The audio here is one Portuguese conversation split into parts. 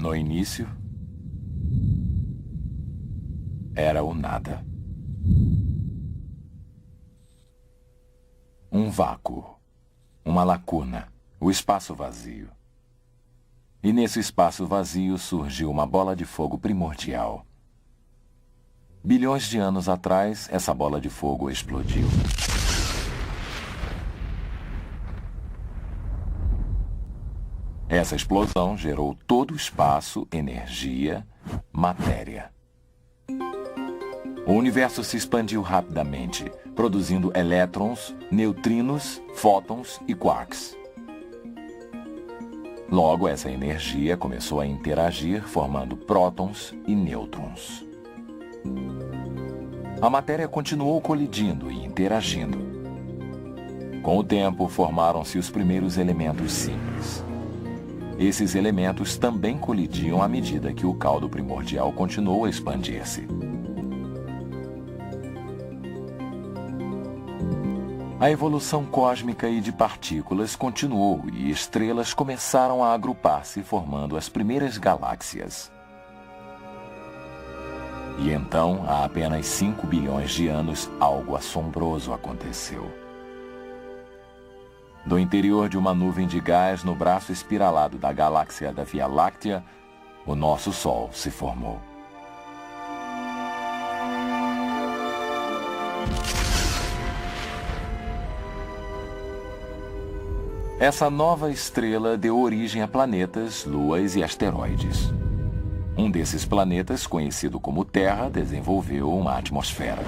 No início, era o nada. Um vácuo, uma lacuna, o espaço vazio. E nesse espaço vazio surgiu uma bola de fogo primordial. Bilhões de anos atrás, essa bola de fogo explodiu. Essa explosão gerou todo o espaço, energia, matéria. O universo se expandiu rapidamente, produzindo elétrons, neutrinos, fótons e quarks. Logo, essa energia começou a interagir, formando prótons e nêutrons. A matéria continuou colidindo e interagindo. Com o tempo, formaram-se os primeiros elementos simples. Esses elementos também colidiam à medida que o caldo primordial continuou a expandir-se. A evolução cósmica e de partículas continuou e estrelas começaram a agrupar-se, formando as primeiras galáxias. E então, há apenas 5 bilhões de anos, algo assombroso aconteceu. Do interior de uma nuvem de gás no braço espiralado da galáxia da Via Láctea, o nosso Sol se formou. Essa nova estrela deu origem a planetas, luas e asteroides. Um desses planetas, conhecido como Terra, desenvolveu uma atmosfera.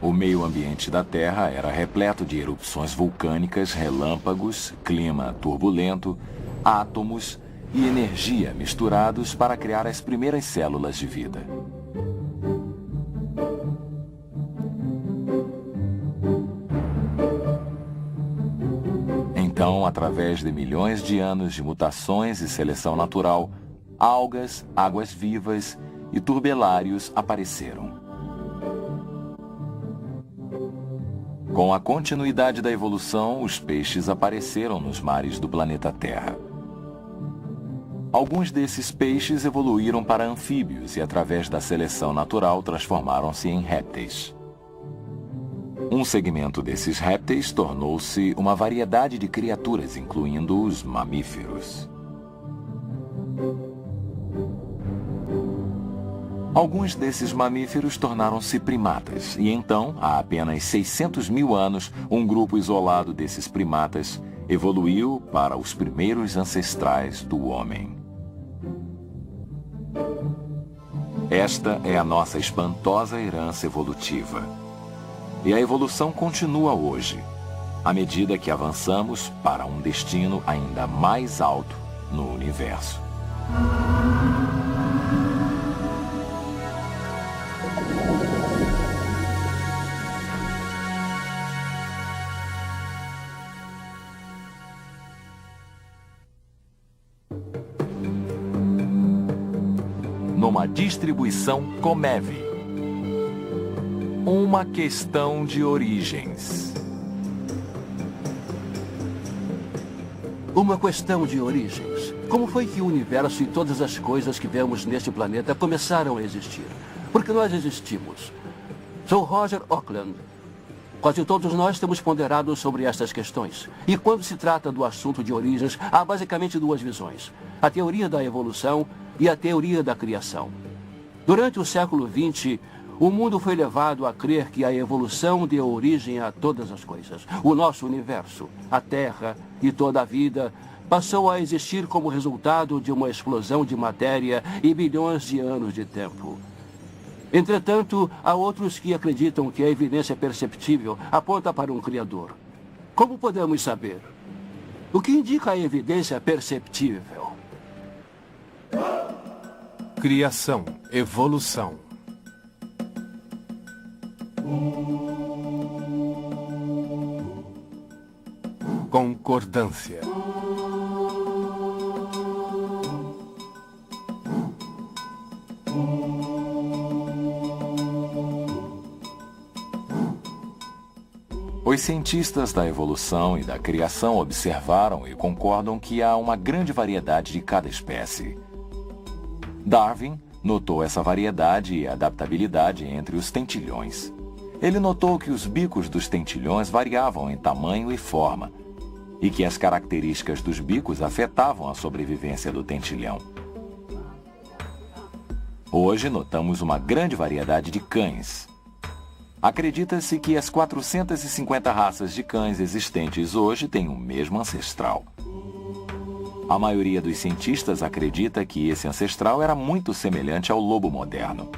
O meio ambiente da Terra era repleto de erupções vulcânicas, relâmpagos, clima turbulento, átomos e energia misturados para criar as primeiras células de vida. Então, através de milhões de anos de mutações e seleção natural, algas, águas vivas e turbelários apareceram. Com a continuidade da evolução, os peixes apareceram nos mares do planeta Terra. Alguns desses peixes evoluíram para anfíbios e, através da seleção natural, transformaram-se em répteis. Um segmento desses répteis tornou-se uma variedade de criaturas, incluindo os mamíferos. Alguns desses mamíferos tornaram-se primatas, e então, há apenas 600 mil anos, um grupo isolado desses primatas evoluiu para os primeiros ancestrais do homem. Esta é a nossa espantosa herança evolutiva. E a evolução continua hoje, à medida que avançamos para um destino ainda mais alto no universo. Numa distribuição Comev. Uma questão de origens. Uma questão de origens. Como foi que o universo e todas as coisas que vemos neste planeta começaram a existir? Porque nós existimos. Sou Roger Auckland. Quase todos nós temos ponderado sobre estas questões. E quando se trata do assunto de origens, há basicamente duas visões: a teoria da evolução e a teoria da criação. Durante o século XX, o mundo foi levado a crer que a evolução deu origem a todas as coisas. O nosso universo, a Terra e toda a vida passou a existir como resultado de uma explosão de matéria e bilhões de anos de tempo. Entretanto, há outros que acreditam que a evidência perceptível aponta para um Criador. Como podemos saber? O que indica a evidência perceptível? Criação, evolução. Concordância. Os cientistas da evolução e da criação observaram e concordam que há uma grande variedade de cada espécie. Darwin notou essa variedade e adaptabilidade entre os tentilhões. Ele notou que os bicos dos tentilhões variavam em tamanho e forma, e que as características dos bicos afetavam a sobrevivência do tentilhão. Hoje notamos uma grande variedade de cães. Acredita-se que as 450 raças de cães existentes hoje têm o mesmo ancestral. A maioria dos cientistas acredita que esse ancestral era muito semelhante ao lobo moderno.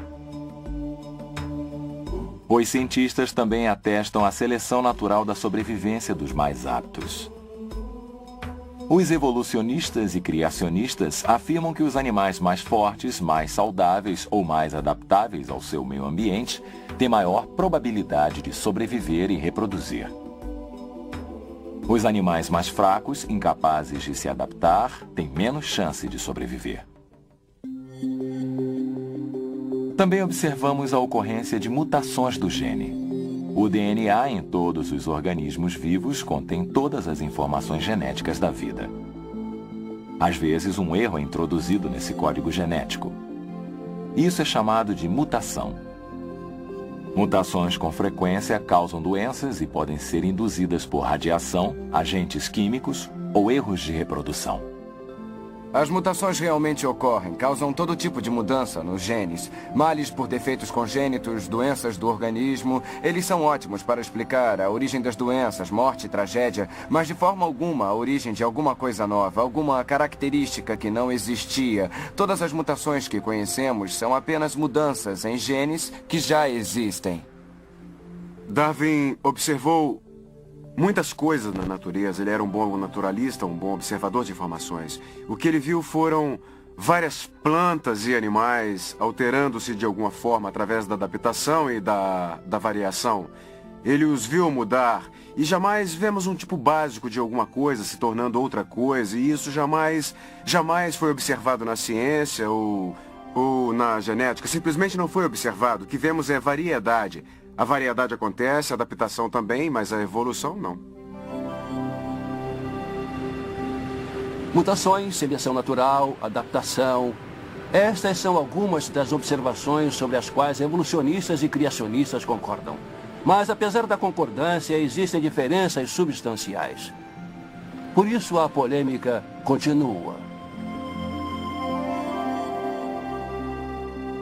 Os cientistas também atestam a seleção natural da sobrevivência dos mais aptos. Os evolucionistas e criacionistas afirmam que os animais mais fortes, mais saudáveis ou mais adaptáveis ao seu meio ambiente têm maior probabilidade de sobreviver e reproduzir. Os animais mais fracos, incapazes de se adaptar, têm menos chance de sobreviver. Também observamos a ocorrência de mutações do gene. O DNA em todos os organismos vivos contém todas as informações genéticas da vida. Às vezes, um erro é introduzido nesse código genético. Isso é chamado de mutação. Mutações com frequência causam doenças e podem ser induzidas por radiação, agentes químicos ou erros de reprodução. As mutações realmente ocorrem, causam todo tipo de mudança nos genes. Males por defeitos congênitos, doenças do organismo. Eles são ótimos para explicar a origem das doenças, morte e tragédia, mas de forma alguma a origem de alguma coisa nova, alguma característica que não existia. Todas as mutações que conhecemos são apenas mudanças em genes que já existem. Darwin observou muitas coisas na natureza. Ele era um bom naturalista, um bom observador de informações. O que ele viu foram várias plantas e animais alterando-se de alguma forma através da adaptação e da variação. Ele os viu mudar e jamais vemos um tipo básico de alguma coisa se tornando outra coisa, e isso jamais foi observado na ciência ou na genética. Simplesmente não foi observado. O que vemos é variedade. A variedade acontece, a adaptação também, mas a evolução não. Mutações, seleção natural, adaptação. Estas são algumas das observações sobre as quais evolucionistas e criacionistas concordam. Mas, apesar da concordância, existem diferenças substanciais. Por isso, a polêmica continua.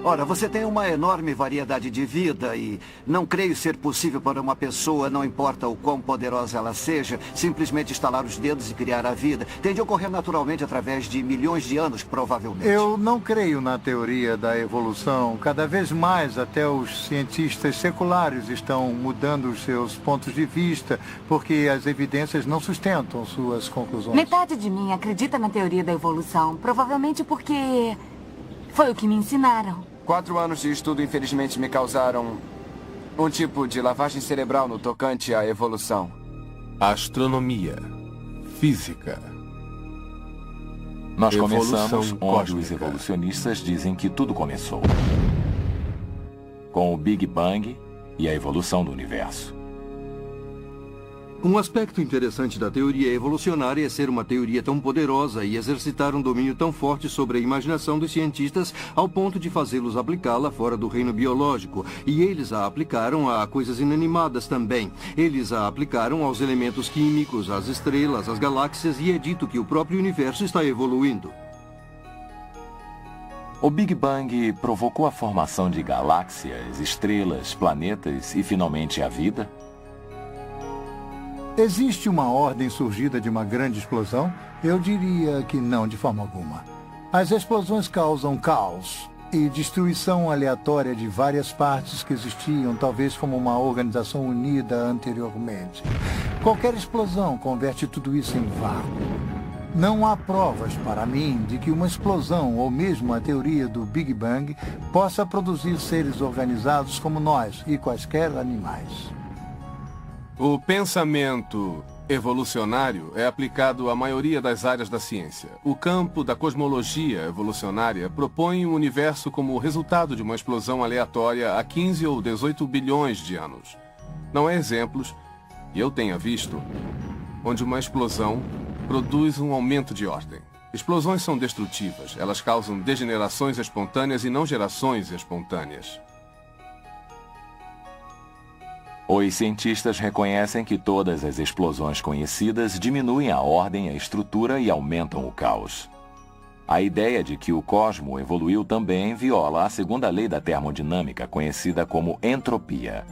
Ora, você tem uma enorme variedade de vida e não creio ser possível para uma pessoa, não importa o quão poderosa ela seja, simplesmente estalar os dedos e criar a vida. Tem de ocorrer naturalmente através de milhões de anos, provavelmente. Eu não creio na teoria da evolução. Cada vez mais, até os cientistas seculares estão mudando os seus pontos de vista, porque as evidências não sustentam suas conclusões. Metade de mim acredita na teoria da evolução, provavelmente porque foi o que me ensinaram. 4 anos de estudo, infelizmente, me causaram um tipo de lavagem cerebral no tocante à evolução. Astronomia, física. Nós Evolução começamos onde os cósmica. evolucionistas dizem que tudo começou. Com o Big Bang e a evolução do universo. Um aspecto interessante da teoria evolucionária é ser uma teoria tão poderosa e exercitar um domínio tão forte sobre a imaginação dos cientistas ao ponto de fazê-los aplicá-la fora do reino biológico. E eles a aplicaram a coisas inanimadas também. Eles a aplicaram aos elementos químicos, às estrelas, às galáxias, e é dito que o próprio universo está evoluindo. O Big Bang provocou a formação de galáxias, estrelas, planetas e finalmente a vida? Existe uma ordem surgida de uma grande explosão? Eu diria que não, de forma alguma. As explosões causam caos e destruição aleatória de várias partes que existiam, talvez como uma organização unida anteriormente. Qualquer explosão converte tudo isso em vácuo. Não há provas, para mim, de que uma explosão, ou mesmo a teoria do Big Bang, possa produzir seres organizados como nós e quaisquer animais. O pensamento evolucionário é aplicado à maioria das áreas da ciência. O campo da cosmologia evolucionária propõe o universo como resultado de uma explosão aleatória há 15 ou 18 bilhões de anos. Não há exemplos, e eu tenha visto, onde uma explosão produz um aumento de ordem. Explosões são destrutivas. Elas causam degenerações espontâneas e não gerações espontâneas. Os cientistas reconhecem que todas as explosões conhecidas diminuem a ordem, a estrutura e aumentam o caos. A ideia de que o cosmo evoluiu também viola a segunda lei da termodinâmica, conhecida como entropia.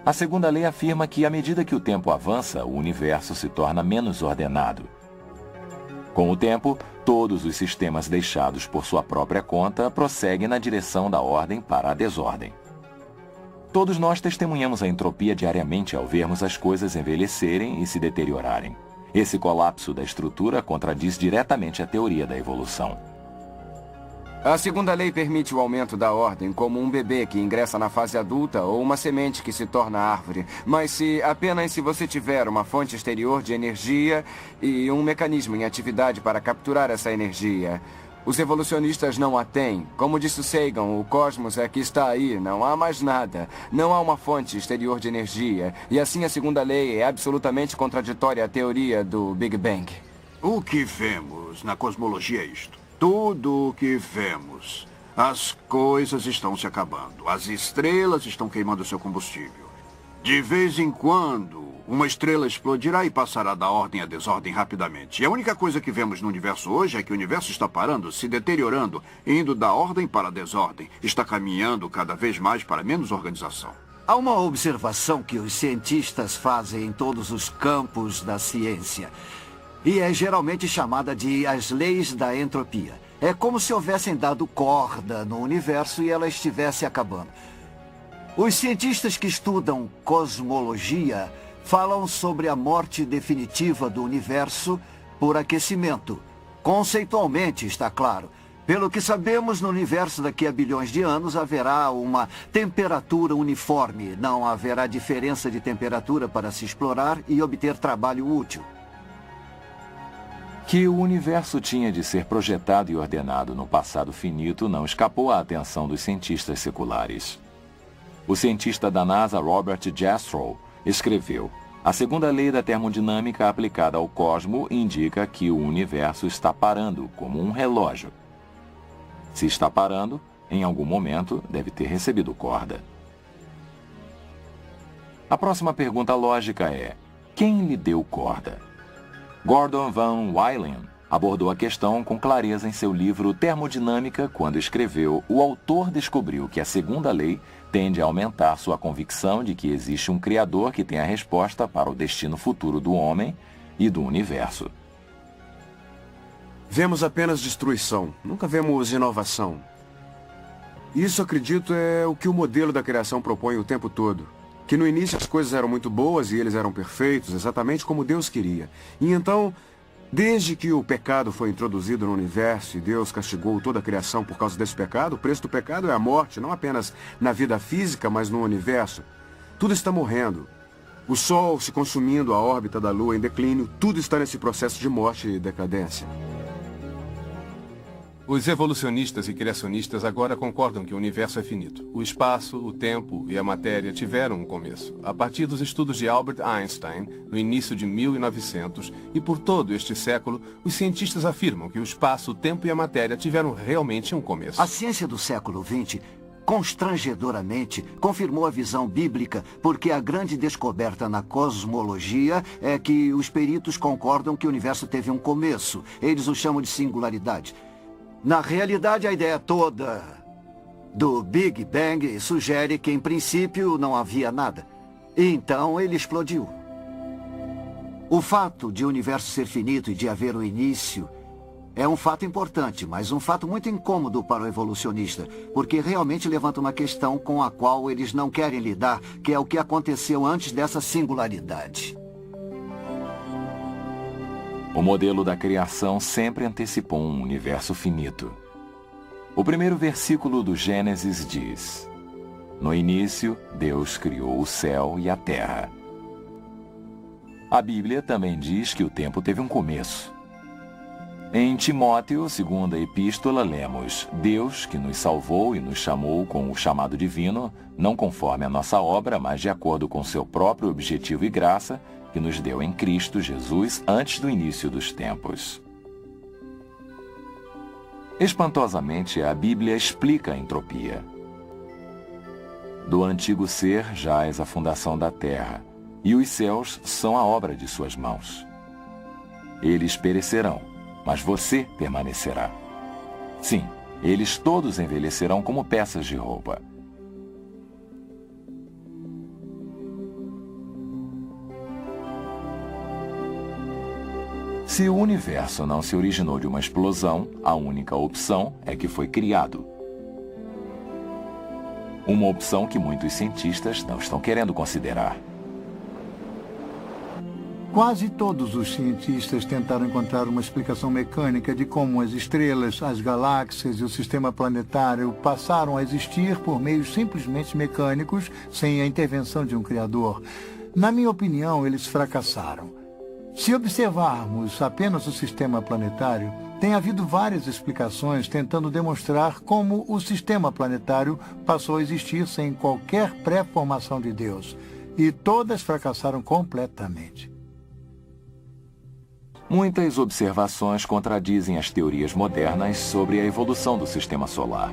A segunda lei afirma que, à medida que o tempo avança, o universo se torna menos ordenado. Com o tempo, todos os sistemas deixados por sua própria conta prosseguem na direção da ordem para a desordem. Todos nós testemunhamos a entropia diariamente ao vermos as coisas envelhecerem e se deteriorarem. Esse colapso da estrutura contradiz diretamente a teoria da evolução. A segunda lei permite o aumento da ordem, como um bebê que ingressa na fase adulta ou uma semente que se torna árvore. Mas apenas se você tiver uma fonte exterior de energia e um mecanismo em atividade para capturar essa energia. Os evolucionistas não a têm. Como disse Sagan, o cosmos é que está aí, não há mais nada. Não há uma fonte exterior de energia. E assim a segunda lei é absolutamente contraditória à teoria do Big Bang. O que vemos na cosmologia é isto. Tudo o que vemos. As coisas estão se acabando. As estrelas estão queimando seu combustível. De vez em quando, uma estrela explodirá e passará da ordem à desordem rapidamente. E a única coisa que vemos no universo hoje é que o universo está parando, se deteriorando, indo da ordem para a desordem. Está caminhando cada vez mais para menos organização. Há uma observação que os cientistas fazem em todos os campos da ciência. E é geralmente chamada de as leis da entropia. É como se houvessem dado corda no universo e ela estivesse acabando. Os cientistas que estudam cosmologia falam sobre a morte definitiva do universo por aquecimento. Conceitualmente, está claro. Pelo que sabemos, no universo daqui a bilhões de anos haverá uma temperatura uniforme. Não haverá diferença de temperatura para se explorar e obter trabalho útil. Que o universo tinha de ser projetado e ordenado no passado finito não escapou à atenção dos cientistas seculares. O cientista da NASA, Robert Jastrow, escreveu: a segunda lei da termodinâmica aplicada ao cosmo indica que o universo está parando, como um relógio. Se está parando, em algum momento deve ter recebido corda. A próxima pergunta lógica é: quem lhe deu corda? Gordon Van Wylen abordou a questão com clareza em seu livro Termodinâmica, quando escreveu: o autor descobriu que a segunda lei tende a aumentar sua convicção de que existe um Criador que tem a resposta para o destino futuro do homem e do universo. Vemos apenas destruição, nunca vemos inovação. Isso, acredito, é o que o modelo da criação propõe o tempo todo. Que no início as coisas eram muito boas e eles eram perfeitos, exatamente como Deus queria. E então, desde que o pecado foi introduzido no universo e Deus castigou toda a criação por causa desse pecado, o preço do pecado é a morte, não apenas na vida física, mas no universo. Tudo está morrendo. O Sol se consumindo, a órbita da Lua em declínio, tudo está nesse processo de morte e decadência. Os evolucionistas e criacionistas agora concordam que o universo é finito. O espaço, o tempo e a matéria tiveram um começo, a partir dos estudos de Albert Einstein, no início de 1900, e por todo este século, os cientistas afirmam que o espaço, o tempo e a matéria tiveram realmente um começo. A ciência do século XX, constrangedoramente, confirmou a visão bíblica, porque a grande descoberta na cosmologia é que os peritos concordam que o universo teve um começo. Eles o chamam de singularidade. Na realidade, a ideia toda do Big Bang sugere que, em princípio, não havia nada. E então ele explodiu. O fato de o universo ser finito e de haver um início é um fato importante, mas um fato muito incômodo para o evolucionista, porque realmente levanta uma questão com a qual eles não querem lidar, que é o que aconteceu antes dessa singularidade. O modelo da criação sempre antecipou um universo finito. O primeiro versículo do Gênesis diz: no início, Deus criou o céu e a terra. A Bíblia também diz que o tempo teve um começo. Em Timóteo, segunda epístola, lemos: Deus, que nos salvou e nos chamou com o chamado divino, não conforme a nossa obra, mas de acordo com seu próprio objetivo e graça, que nos deu em Cristo Jesus antes do início dos tempos. Espantosamente, a Bíblia explica a entropia. Do antigo ser jaz a fundação da terra, e os céus são a obra de suas mãos. Eles perecerão, mas você permanecerá. Sim, eles todos envelhecerão como peças de roupa. Se o universo não se originou de uma explosão, a única opção é que foi criado. Uma opção que muitos cientistas não estão querendo considerar. Quase todos os cientistas tentaram encontrar uma explicação mecânica de como as estrelas, as galáxias e o sistema planetário passaram a existir por meios simplesmente mecânicos, sem a intervenção de um criador. Na minha opinião, eles fracassaram. Se observarmos apenas o sistema planetário, tem havido várias explicações tentando demonstrar como o sistema planetário passou a existir sem qualquer pré-formação de Deus. E todas fracassaram completamente. Muitas observações contradizem as teorias modernas sobre a evolução do sistema solar.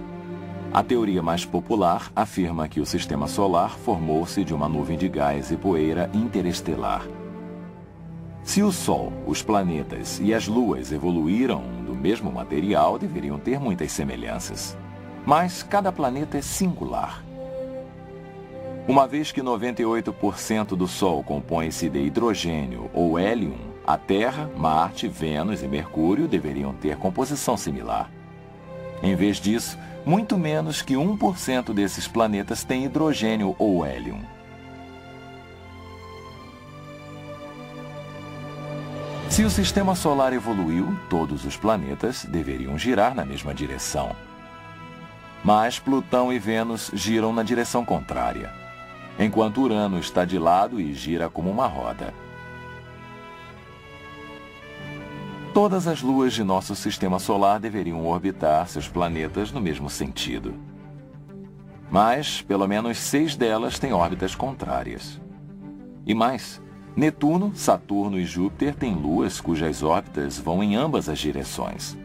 A teoria mais popular afirma que o sistema solar formou-se de uma nuvem de gás e poeira interestelar. Se o Sol, os planetas e as luas evoluíram do mesmo material, deveriam ter muitas semelhanças. Mas cada planeta é singular. Uma vez que 98% do Sol compõe-se de hidrogênio ou hélio, a Terra, Marte, Vênus e Mercúrio deveriam ter composição similar. Em vez disso, muito menos que 1% desses planetas tem hidrogênio ou hélio. Se o sistema solar evoluiu, todos os planetas deveriam girar na mesma direção. Mas Plutão e Vênus giram na direção contrária, enquanto Urano está de lado e gira como uma roda. Todas as luas de nosso sistema solar deveriam orbitar seus planetas no mesmo sentido. Mas, pelo menos 6 delas têm órbitas contrárias. E mais, Netuno, Saturno e Júpiter têm luas cujas órbitas vão em ambas as direções.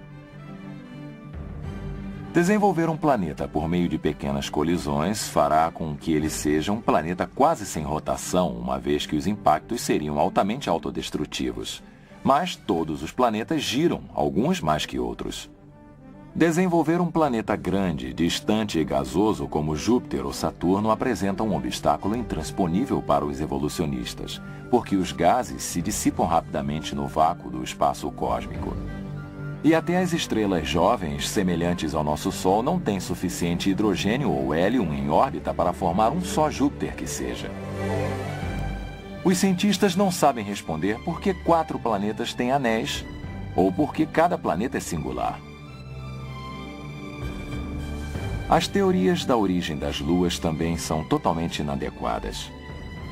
Desenvolver um planeta por meio de pequenas colisões fará com que ele seja um planeta quase sem rotação, uma vez que os impactos seriam altamente autodestrutivos. Mas todos os planetas giram, alguns mais que outros. Desenvolver um planeta grande, distante e gasoso como Júpiter ou Saturno apresenta um obstáculo intransponível para os evolucionistas, porque os gases se dissipam rapidamente no vácuo do espaço cósmico. E até as estrelas jovens, semelhantes ao nosso Sol, não têm suficiente hidrogênio ou hélio em órbita para formar um só Júpiter que seja. Os cientistas não sabem responder por que 4 planetas têm anéis, ou por que cada planeta é singular. As teorias da origem das luas também são totalmente inadequadas.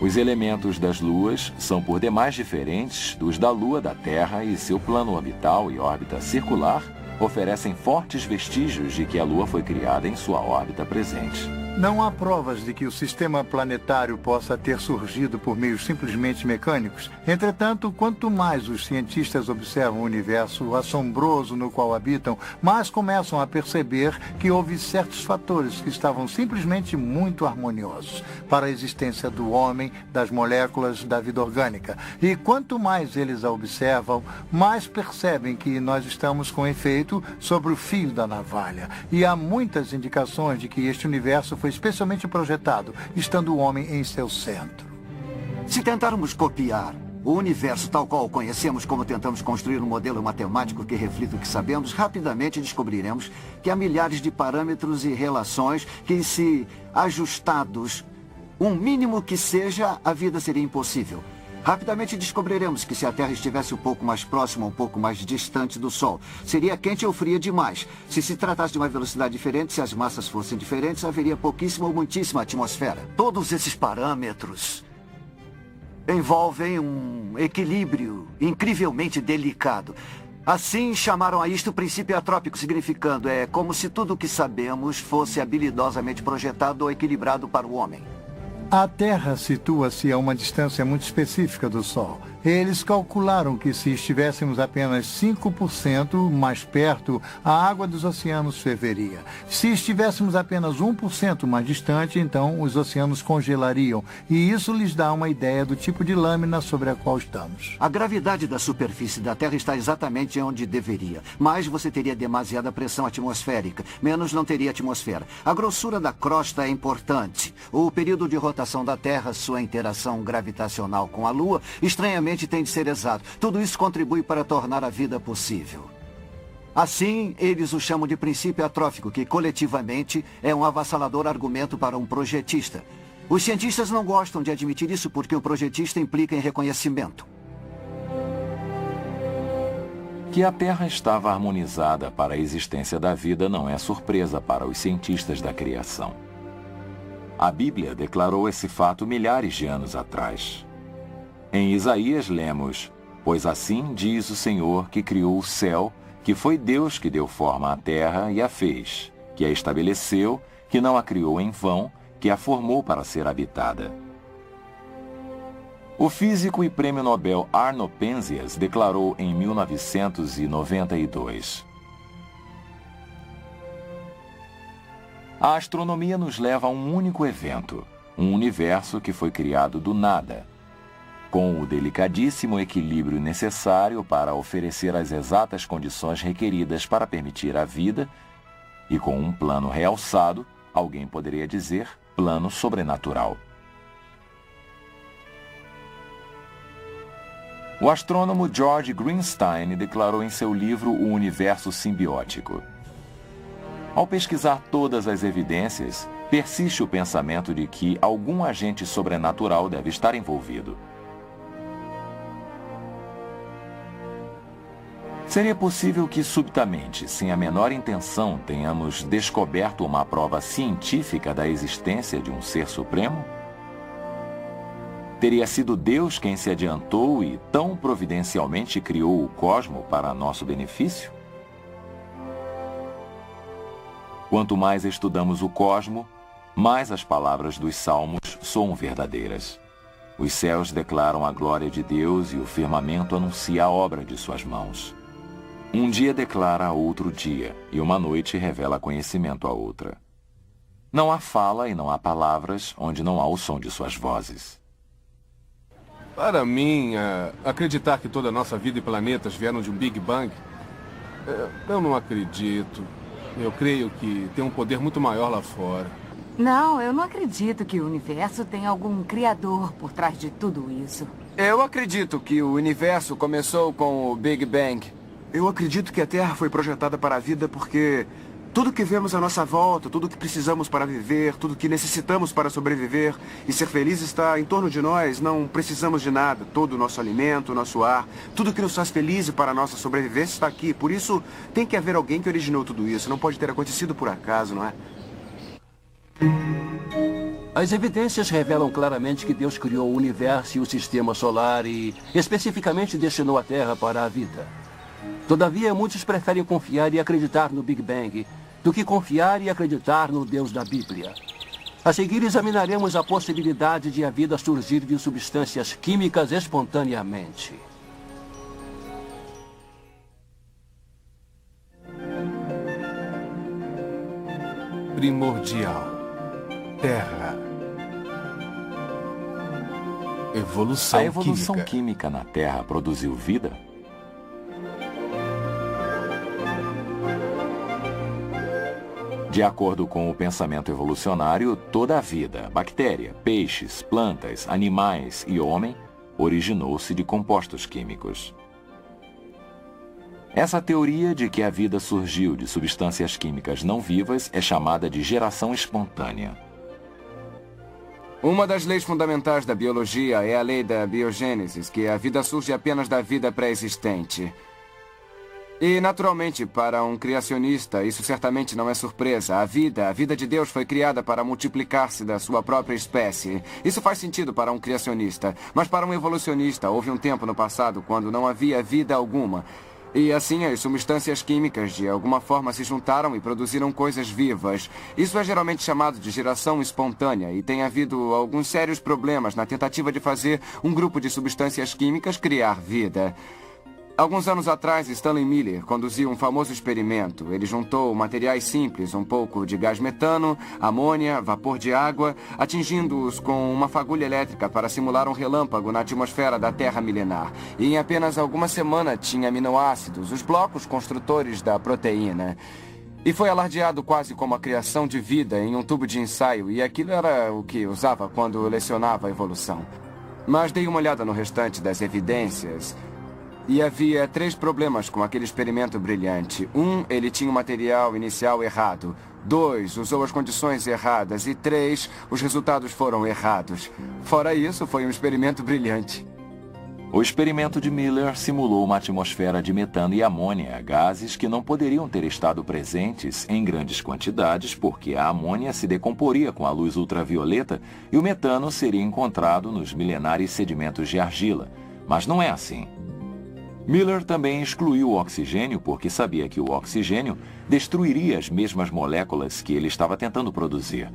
Os elementos das luas são por demais diferentes dos da Lua da Terra e seu plano orbital e órbita circular oferecem fortes vestígios de que a Lua foi criada em sua órbita presente. Não há provas de que o sistema planetário possa ter surgido por meios simplesmente mecânicos. Entretanto, quanto mais os cientistas observam o universo assombroso no qual habitam, mais começam a perceber que houve certos fatores que estavam simplesmente muito harmoniosos para a existência do homem, das moléculas, da vida orgânica. E quanto mais eles a observam, mais percebem que nós estamos com efeito sobre o fio da navalha. E há muitas indicações de que este universo foi especialmente projetado, estando o homem em seu centro. Se tentarmos copiar o universo tal qual o conhecemos, como tentamos construir um modelo matemático que reflita o que sabemos, rapidamente descobriremos que há milhares de parâmetros e relações que, se ajustados, um mínimo que seja, a vida seria impossível. Rapidamente descobriremos que se a Terra estivesse um pouco mais próxima, um pouco mais distante do Sol, seria quente ou fria demais. Se se tratasse de uma velocidade diferente, se as massas fossem diferentes, haveria pouquíssima ou muitíssima atmosfera. Todos esses parâmetros envolvem um equilíbrio incrivelmente delicado. Assim, chamaram a isto o princípio atrópico, significando é como se tudo o que sabemos fosse habilidosamente projetado ou equilibrado para o homem. A Terra situa-se a uma distância muito específica do Sol. Eles calcularam que se estivéssemos apenas 5% mais perto, a água dos oceanos ferveria. Se estivéssemos apenas 1% mais distante, então os oceanos congelariam. E isso lhes dá uma ideia do tipo de lâmina sobre a qual estamos. A gravidade da superfície da Terra está exatamente onde deveria. Mais você teria demasiada pressão atmosférica, menos não teria atmosfera. A grossura da crosta é importante. O período de rotação da Terra, sua interação gravitacional com a Lua, estranhamente tem de ser exato. Tudo isso contribui para tornar a vida possível. Assim, eles o chamam de princípio atrófico, que coletivamente é um avassalador argumento para um projetista. Os cientistas não gostam de admitir isso porque o projetista implica em reconhecimento. Que a Terra estava harmonizada para a existência da vida não é surpresa para os cientistas da criação. A Bíblia declarou esse fato milhares de anos atrás. Em Isaías lemos: "Pois assim diz o Senhor que criou o céu, que foi Deus que deu forma à terra e a fez, que a estabeleceu, que não a criou em vão, que a formou para ser habitada." O físico e prêmio Nobel Arno Penzias declarou em 1992: "A astronomia nos leva a um único evento, um universo que foi criado do nada, com o delicadíssimo equilíbrio necessário para oferecer as exatas condições requeridas para permitir a vida, e com um plano realçado, alguém poderia dizer plano sobrenatural." O astrônomo George Greenstein declarou em seu livro O Universo Simbiótico: "Ao pesquisar todas as evidências, persiste o pensamento de que algum agente sobrenatural deve estar envolvido. Seria possível que subitamente, sem a menor intenção, tenhamos descoberto uma prova científica da existência de um ser supremo? Teria sido Deus quem se adiantou e tão providencialmente criou o cosmo para nosso benefício? Quanto mais estudamos o cosmo, mais as palavras dos salmos soam verdadeiras. Os céus declaram a glória de Deus e o firmamento anuncia a obra de suas mãos. Um dia declara a outro dia, e uma noite revela conhecimento a outra. Não há fala e não há palavras onde não há o som de suas vozes." Para mim, acreditar que toda a nossa vida e planetas vieram de um Big Bang, eu não acredito. Eu creio que tem um poder muito maior lá fora. Não, eu não acredito que o universo tem algum criador por trás de tudo isso. Eu acredito que o universo começou com o Big Bang. Eu acredito que a Terra foi projetada para a vida porque tudo que vemos à nossa volta, tudo que precisamos para viver, tudo que necessitamos para sobreviver e ser feliz está em torno de nós. Não precisamos de nada. Todo o nosso alimento, o nosso ar, tudo que nos faz felizes para a nossa sobrevivência está aqui. Por isso, tem que haver alguém que originou tudo isso. Não pode ter acontecido por acaso, não é? As evidências revelam claramente que Deus criou o universo e o sistema solar e, especificamente, destinou a Terra para a vida. Todavia, muitos preferem confiar e acreditar no Big Bang do que confiar e acreditar no Deus da Bíblia. A seguir, examinaremos a possibilidade de a vida surgir de substâncias químicas espontaneamente. Primordial. Terra. Evolução A evolução química. química na Terra produziu vida? De acordo com o pensamento evolucionário, toda a vida, bactéria, peixes, plantas, animais e homem, originou-se de compostos químicos. Essa teoria de que a vida surgiu de substâncias químicas não vivas é chamada de geração espontânea. Uma das leis fundamentais da biologia é a lei da biogênese, que a vida surge apenas da vida pré-existente. E, naturalmente, para um criacionista, isso certamente não é surpresa. A vida de Deus foi criada para multiplicar-se da sua própria espécie. Isso faz sentido para um criacionista. Mas para um evolucionista, houve um tempo no passado quando não havia vida alguma. E assim as substâncias químicas de alguma forma se juntaram e produziram coisas vivas. Isso é geralmente chamado de geração espontânea e tem havido alguns sérios problemas na tentativa de fazer um grupo de substâncias químicas criar vida. Alguns anos atrás, Stanley Miller conduziu um famoso experimento. Ele juntou materiais simples, um pouco de gás metano, amônia, vapor de água, atingindo-os com uma fagulha elétrica para simular um relâmpago na atmosfera da Terra milenar. E em apenas algumas semanas tinha aminoácidos, os blocos construtores da proteína. E foi alardeado quase como a criação de vida em um tubo de ensaio, e aquilo era o que usava quando lecionava a evolução. Mas dei uma olhada no restante das evidências. E havia 3 problemas com aquele experimento brilhante. 1, ele tinha o material inicial errado. 2, usou as condições erradas. E 3, os resultados foram errados. Fora isso, foi um experimento brilhante. O experimento de Miller simulou uma atmosfera de metano e amônia, gases que não poderiam ter estado presentes em grandes quantidades porque a amônia se decomporia com a luz ultravioleta e o metano seria encontrado nos milenares sedimentos de argila. Mas não é assim. Miller também excluiu o oxigênio porque sabia que o oxigênio destruiria as mesmas moléculas que ele estava tentando produzir.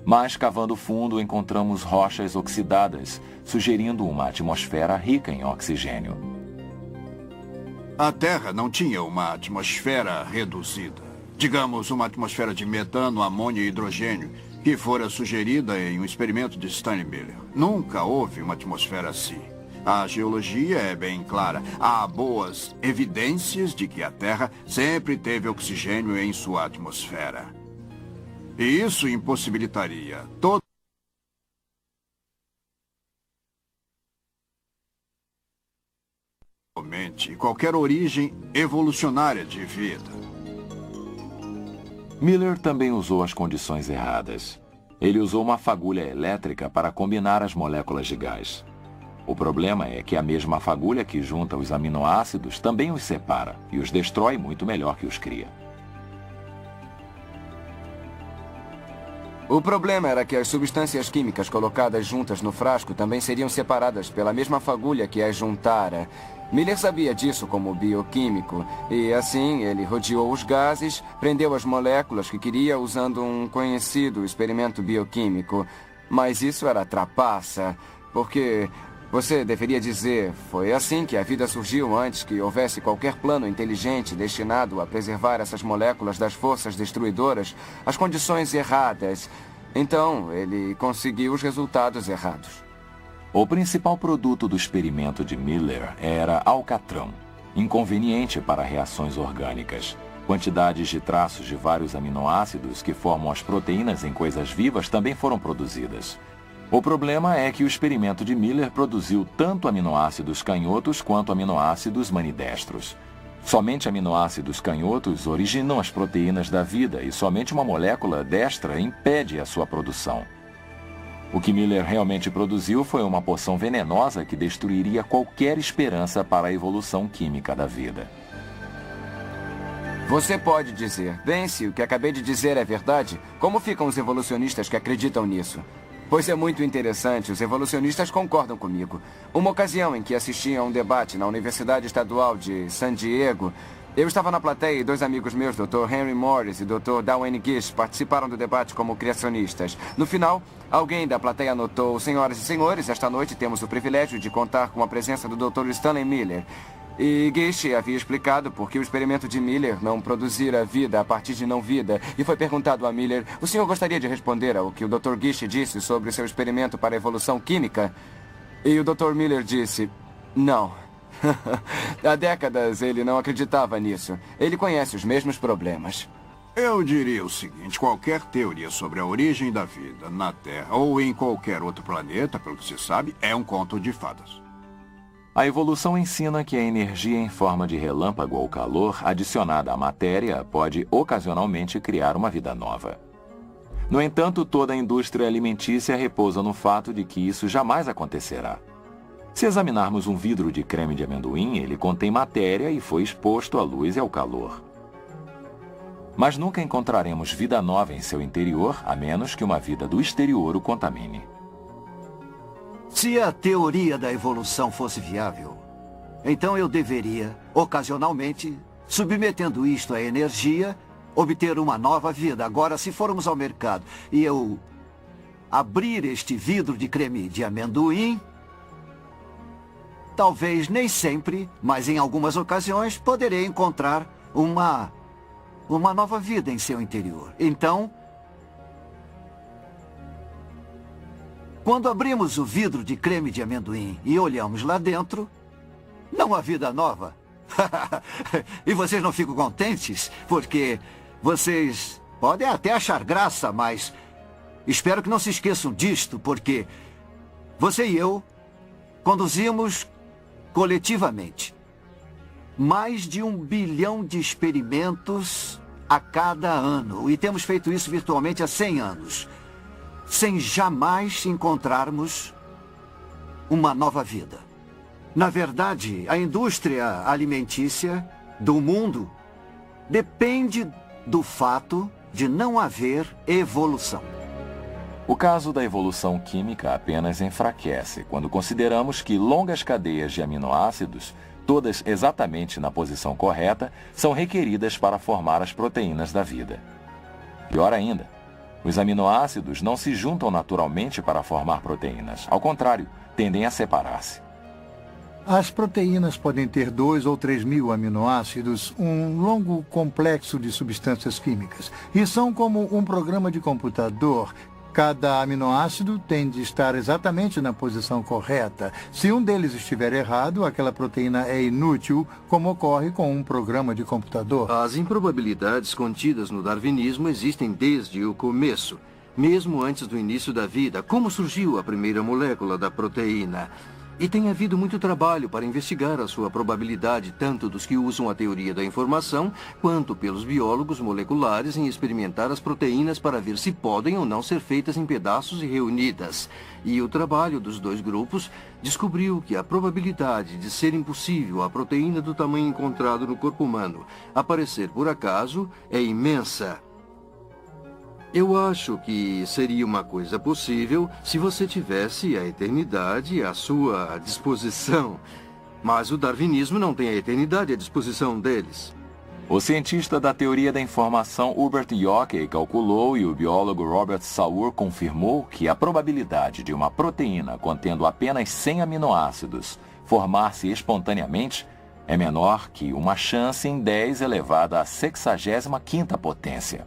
Mas, cavando fundo, encontramos rochas oxidadas, sugerindo uma atmosfera rica em oxigênio. A Terra não tinha uma atmosfera reduzida. Digamos, uma atmosfera de metano, amônia e hidrogênio, que fora sugerida em um experimento de Stanley Miller. Nunca houve uma atmosfera assim. A geologia é bem clara. Há boas evidências de que a Terra sempre teve oxigênio em sua atmosfera. E isso impossibilitaria totalmente qualquer origem evolucionária de vida. Miller também usou as condições erradas. Ele usou uma fagulha elétrica para combinar as moléculas de gás. O problema é que a mesma fagulha que junta os aminoácidos também os separa e os destrói muito melhor que os cria. O problema era que as substâncias químicas colocadas juntas no frasco também seriam separadas pela mesma fagulha que as juntara. Miller sabia disso como bioquímico e, assim, ele rodeou os gases, prendeu as moléculas que queria usando um conhecido experimento bioquímico. Mas isso era trapaça, porque... Você deveria dizer, foi assim que a vida surgiu antes que houvesse qualquer plano inteligente destinado a preservar essas moléculas das forças destruidoras, as condições erradas. Então, ele conseguiu os resultados errados. O principal produto do experimento de Miller era alcatrão, inconveniente para reações orgânicas. Quantidades de traços de vários aminoácidos que formam as proteínas em coisas vivas também foram produzidas. O problema é que o experimento de Miller produziu tanto aminoácidos canhotos quanto aminoácidos manidestros. Somente aminoácidos canhotos originam as proteínas da vida e somente uma molécula destra impede a sua produção. O que Miller realmente produziu foi uma poção venenosa que destruiria qualquer esperança para a evolução química da vida. Você pode dizer, bem, se o que acabei de dizer é verdade, como ficam os evolucionistas que acreditam nisso? Pois é muito interessante, os evolucionistas concordam comigo. Uma ocasião em que assisti a um debate na Universidade Estadual de San Diego, eu estava na plateia e 2 amigos meus, Dr. Henry Morris e Dr. Darwin Gish, participaram do debate como criacionistas. No final, alguém da plateia anotou, senhoras e senhores, esta noite temos o privilégio de contar com a presença do Dr. Stanley Miller. E Gish havia explicado por que o experimento de Miller não produzira vida a partir de não-vida. E foi perguntado a Miller, o senhor gostaria de responder ao que o Dr. Gish disse sobre seu experimento para a evolução química? E o Dr. Miller disse, não. Há décadas ele não acreditava nisso. Ele conhece os mesmos problemas. Eu diria o seguinte, qualquer teoria sobre a origem da vida na Terra ou em qualquer outro planeta, pelo que se sabe, é um conto de fadas. A evolução ensina que a energia em forma de relâmpago ou calor adicionada à matéria pode ocasionalmente criar uma vida nova. No entanto, toda a indústria alimentícia repousa no fato de que isso jamais acontecerá. Se examinarmos um vidro de creme de amendoim, ele contém matéria e foi exposto à luz e ao calor. Mas nunca encontraremos vida nova em seu interior, a menos que uma vida do exterior o contamine. Se a teoria da evolução fosse viável, Então eu deveria, ocasionalmente, submetendo isto à energia, obter uma nova vida. Agora, se formos ao mercado e eu abrir este vidro de creme de amendoim, talvez nem sempre, mas em algumas ocasiões, poderei encontrar uma nova vida em seu interior. Então, quando abrimos o vidro de creme de amendoim e olhamos lá dentro, não há vida nova. E vocês não ficam contentes? Porque vocês podem até achar graça, mas espero que não se esqueçam disto, porque você e eu conduzimos coletivamente mais de 1 bilhão de experimentos a cada ano. E temos feito isso virtualmente há 100 anos, sem jamais encontrarmos uma nova vida. Na verdade, a indústria alimentícia do mundo depende do fato de não haver evolução. O caso da evolução química apenas enfraquece quando consideramos que longas cadeias de aminoácidos, todas exatamente na posição correta, são requeridas para formar as proteínas da vida. Pior ainda, os aminoácidos não se juntam naturalmente para formar proteínas. Ao contrário, tendem a separar-se. As proteínas podem ter 2 ou 3 mil aminoácidos, um longo complexo de substâncias químicas, e são como um programa de computador. Cada aminoácido tem de estar exatamente na posição correta. Se um deles estiver errado, aquela proteína é inútil, como ocorre com um programa de computador. As improbabilidades contidas no darwinismo existem desde o começo, mesmo antes do início da vida. Como surgiu a primeira molécula da proteína? E tem havido muito trabalho para investigar a sua probabilidade, tanto dos que usam a teoria da informação, quanto pelos biólogos moleculares em experimentar as proteínas para ver se podem ou não ser feitas em pedaços e reunidas. E o trabalho dos dois grupos descobriu que a probabilidade de ser impossível a proteína do tamanho encontrado no corpo humano aparecer por acaso é imensa. Eu acho que seria uma coisa possível se você tivesse a eternidade à sua disposição. Mas o darwinismo não tem a eternidade à disposição deles. O cientista da teoria da informação Hubert Yockey calculou e o biólogo Robert Sauer confirmou que a probabilidade de uma proteína contendo apenas 100 aminoácidos formar-se espontaneamente é menor que uma chance em 10 elevada à 65ª potência.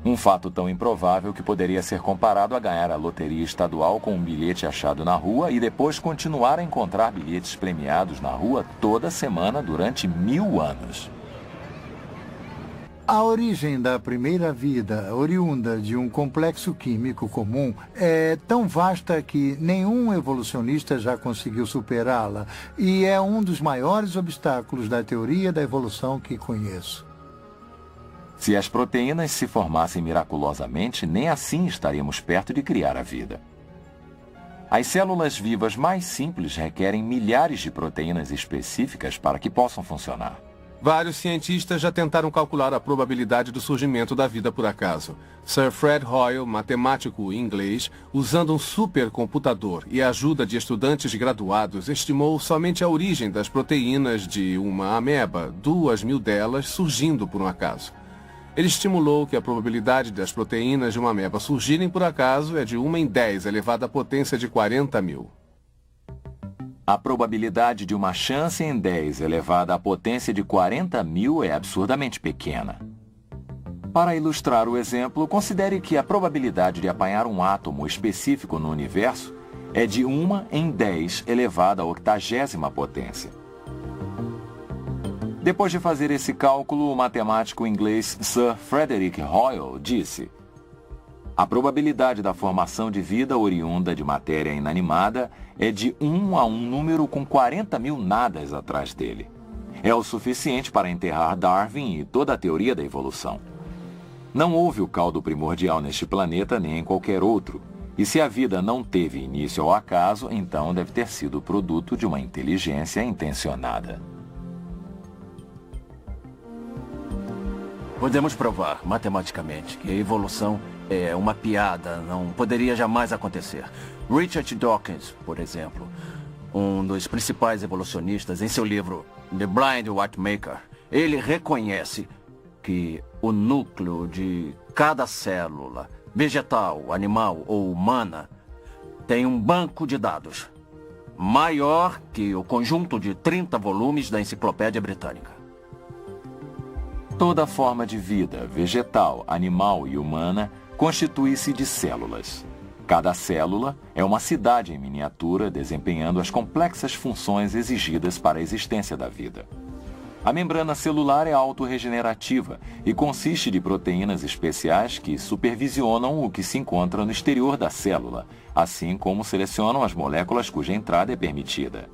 Um fato tão improvável que poderia ser comparado a ganhar a loteria estadual com um bilhete achado na rua e depois continuar a encontrar bilhetes premiados na rua toda semana durante 1000 anos. A origem da primeira vida, oriunda de um complexo químico comum, é tão vasta que nenhum evolucionista já conseguiu superá-la e é um dos maiores obstáculos da teoria da evolução que conheço. Se as proteínas se formassem miraculosamente, nem assim estaríamos perto de criar a vida. As células vivas mais simples requerem milhares de proteínas específicas para que possam funcionar. Vários cientistas já tentaram calcular a probabilidade do surgimento da vida por acaso. Sir Fred Hoyle, matemático inglês, usando um supercomputador e a ajuda de estudantes graduados, estimou somente a origem das proteínas de uma ameba, 2.000 delas surgindo por um acaso. Ele estimulou que a probabilidade das proteínas de uma ameba surgirem por acaso é de 1 em 10, elevada à potência de 40.000. A probabilidade de uma chance em 10 elevada à potência de 40.000 é absurdamente pequena. Para ilustrar o exemplo, considere que a probabilidade de apanhar um átomo específico no universo é de 1 em 10 elevada à 80ª potência. Depois de fazer esse cálculo, o matemático inglês Sir Frederick Hoyle disse: a probabilidade da formação de vida oriunda de matéria inanimada é de 1 a um número com 40.000 nadas atrás dele. É o suficiente para enterrar Darwin e toda a teoria da evolução. Não houve o caldo primordial neste planeta nem em qualquer outro. E se a vida não teve início ao acaso, então deve ter sido produto de uma inteligência intencionada. Podemos provar, matematicamente, que a evolução é uma piada, não poderia jamais acontecer. Richard Dawkins, por exemplo, um dos principais evolucionistas, em seu livro The Blind Watchmaker, ele reconhece que o núcleo de cada célula, vegetal, animal ou humana, tem um banco de dados maior que o conjunto de 30 volumes da Enciclopédia Britânica. Toda forma de vida, vegetal, animal e humana, constitui-se de células. Cada célula é uma cidade em miniatura desempenhando as complexas funções exigidas para a existência da vida. A membrana celular é autorregenerativa e consiste de proteínas especiais que supervisionam o que se encontra no exterior da célula, assim como selecionam as moléculas cuja entrada é permitida.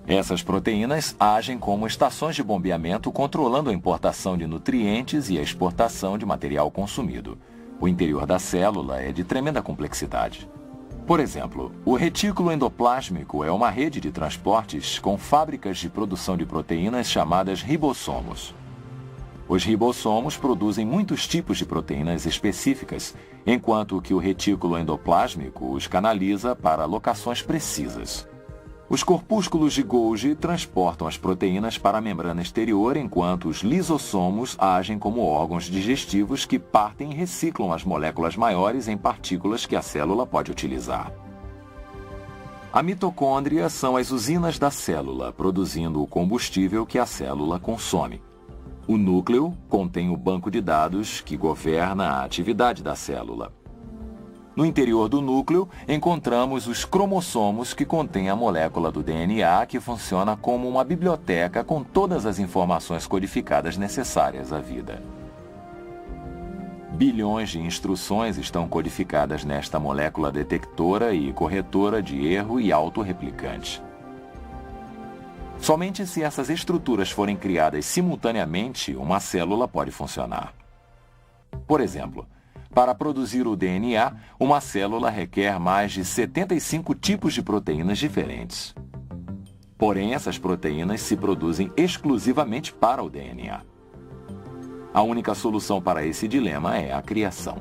Essas proteínas agem como estações de bombeamento, controlando a importação de nutrientes e a exportação de material consumido. O interior da célula é de tremenda complexidade. Por exemplo, o retículo endoplásmico é uma rede de transportes com fábricas de produção de proteínas chamadas ribossomos. Os ribossomos produzem muitos tipos de proteínas específicas, enquanto que o retículo endoplásmico os canaliza para locações precisas. Os corpúsculos de Golgi transportam as proteínas para a membrana exterior, enquanto os lisossomos agem como órgãos digestivos que partem e reciclam as moléculas maiores em partículas que a célula pode utilizar. A mitocôndria são as usinas da célula, produzindo o combustível que a célula consome. O núcleo contém o banco de dados que governa a atividade da célula. No interior do núcleo, encontramos os cromossomos, que contêm a molécula do DNA, que funciona como uma biblioteca com todas as informações codificadas necessárias à vida. Bilhões de instruções estão codificadas nesta molécula detectora e corretora de erro e autorreplicante. Somente se essas estruturas forem criadas simultaneamente, uma célula pode funcionar. Por exemplo, para produzir o DNA, uma célula requer mais de 75 tipos de proteínas diferentes. Porém, essas proteínas se produzem exclusivamente para o DNA. A única solução para esse dilema é a criação.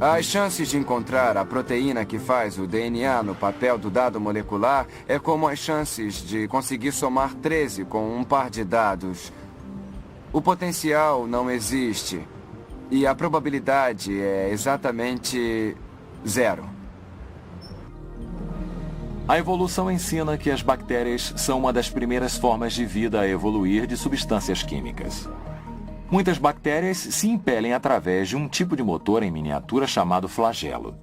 As chances de encontrar a proteína que faz o DNA no papel do dado molecular é como as chances de conseguir somar 13 com um par de dados. O potencial não existe e a probabilidade é exatamente 0. A evolução ensina que as bactérias são uma das primeiras formas de vida a evoluir de substâncias químicas. Muitas bactérias se impelem através de um tipo de motor em miniatura chamado flagelo.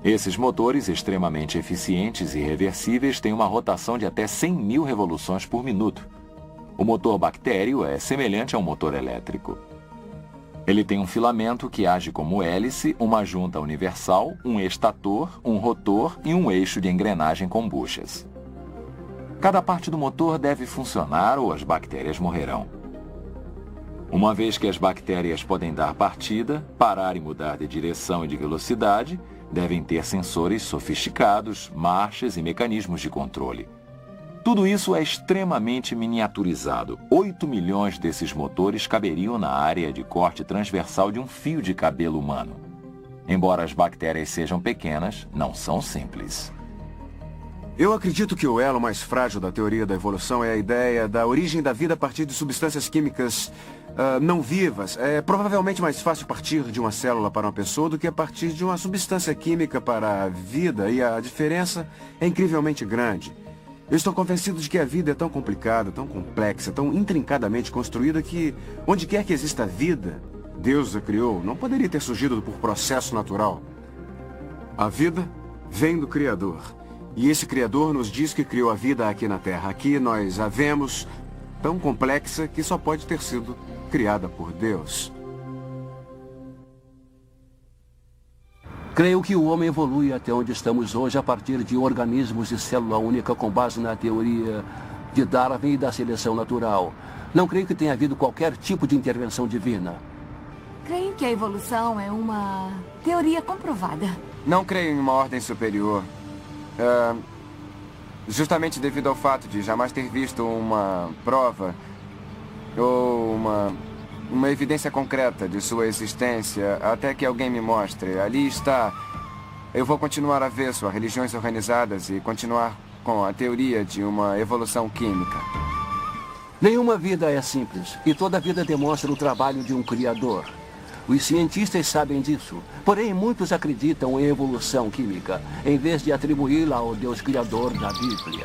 Esses motores extremamente eficientes e reversíveis têm uma rotação de até 100.000 revoluções por minuto. O motor bactério é semelhante a um motor elétrico. Ele tem um filamento que age como hélice, uma junta universal, um estator, um rotor e um eixo de engrenagem com buchas. Cada parte do motor deve funcionar ou as bactérias morrerão. Uma vez que as bactérias podem dar partida, parar e mudar de direção e de velocidade, devem ter sensores sofisticados, marchas e mecanismos de controle. Tudo isso é extremamente miniaturizado. 8 milhões desses motores caberiam na área de corte transversal de um fio de cabelo humano. Embora as bactérias sejam pequenas, não são simples. Eu acredito que o elo mais frágil da teoria da evolução é a ideia da origem da vida a partir de substâncias químicas não vivas. É provavelmente mais fácil partir de uma célula para uma pessoa do que a partir de uma substância química para a vida, e a diferença é incrivelmente grande. Eu estou convencido de que a vida é tão complicada, tão complexa, tão intrincadamente construída que, onde quer que exista vida, Deus a criou, não poderia ter surgido por processo natural. A vida vem do Criador. E esse Criador nos diz que criou a vida aqui na Terra. Aqui nós a vemos tão complexa que só pode ter sido criada por Deus. Creio que o homem evolui até onde estamos hoje a partir de organismos de célula única com base na teoria de Darwin e da seleção natural. Não creio que tenha havido qualquer tipo de intervenção divina. Creio que a evolução é uma teoria comprovada. Não creio em uma ordem superior. Justamente devido ao fato de jamais ter visto uma prova ou uma evidência concreta de sua existência, até que alguém me mostre. Ali está Eu vou continuar avesso a religiões organizadas e continuar com a teoria de uma evolução química. Nenhuma vida é simples, e toda vida demonstra o trabalho de um criador. Os cientistas sabem disso, porém muitos acreditam em evolução química, em vez de atribuí-la ao Deus Criador da Bíblia.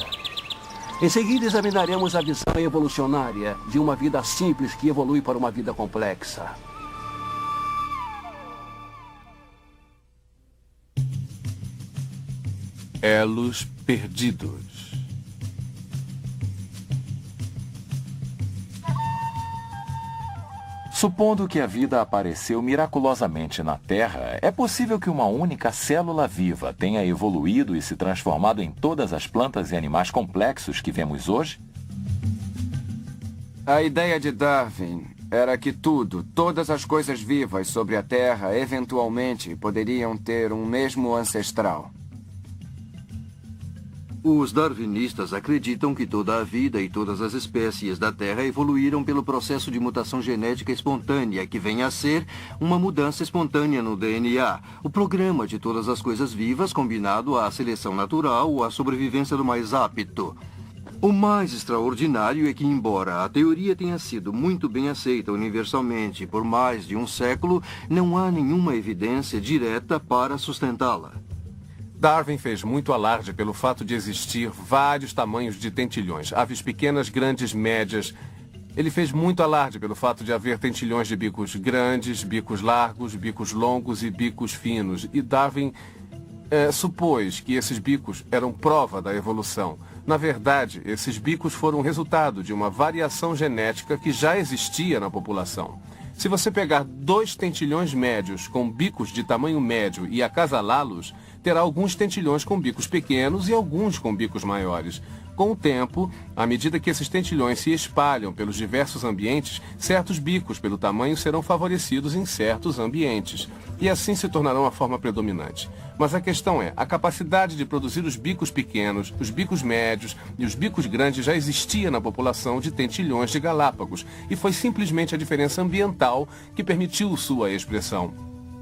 Em seguida, examinaremos a visão evolucionária de uma vida simples que evolui para uma vida complexa. Elos perdidos. Supondo que a vida apareceu miraculosamente na Terra, é possível que uma única célula viva tenha evoluído e se transformado em todas as plantas e animais complexos que vemos hoje? A ideia de Darwin era que todas as coisas vivas sobre a Terra, eventualmente poderiam ter um mesmo ancestral. Os darwinistas acreditam que toda a vida e todas as espécies da Terra evoluíram pelo processo de mutação genética espontânea, que vem a ser uma mudança espontânea no DNA, o programa de todas as coisas vivas combinado à seleção natural ou à sobrevivência do mais apto. O mais extraordinário é que, embora a teoria tenha sido muito bem aceita universalmente por mais de um século, não há nenhuma evidência direta para sustentá-la. Darwin fez muito alarde pelo fato de existir vários tamanhos de tentilhões, aves pequenas, grandes, médias. Ele fez muito alarde pelo fato de haver tentilhões de bicos grandes, bicos largos, bicos longos e bicos finos. E Darwin supôs que esses bicos eram prova da evolução. Na verdade, esses bicos foram resultado de uma variação genética que já existia na população. Se você pegar 2 tentilhões médios com bicos de tamanho médio e acasalá-los, terá alguns tentilhões com bicos pequenos e alguns com bicos maiores. Com o tempo, à medida que esses tentilhões se espalham pelos diversos ambientes, certos bicos pelo tamanho serão favorecidos em certos ambientes. E assim se tornarão a forma predominante. Mas a questão é, a capacidade de produzir os bicos pequenos, os bicos médios e os bicos grandes já existia na população de tentilhões de Galápagos, e foi simplesmente a diferença ambiental que permitiu sua expressão.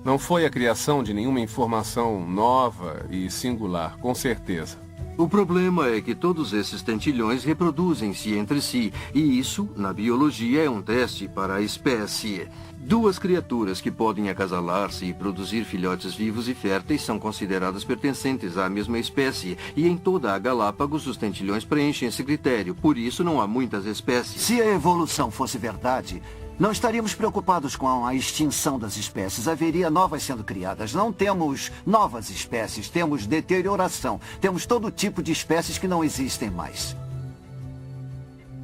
Não foi a criação de nenhuma informação nova e singular, com certeza. O problema é que todos esses tentilhões reproduzem-se entre si, e isso, na biologia, é um teste para a espécie. 2 criaturas que podem acasalar-se e produzir filhotes vivos e férteis são consideradas pertencentes à mesma espécie, e em toda a Galápagos os tentilhões preenchem esse critério, por isso não há muitas espécies. Se a evolução fosse verdade, não estaríamos preocupados com a extinção das espécies. Haveria novas sendo criadas. Não temos novas espécies, temos deterioração. Temos todo tipo de espécies que não existem mais.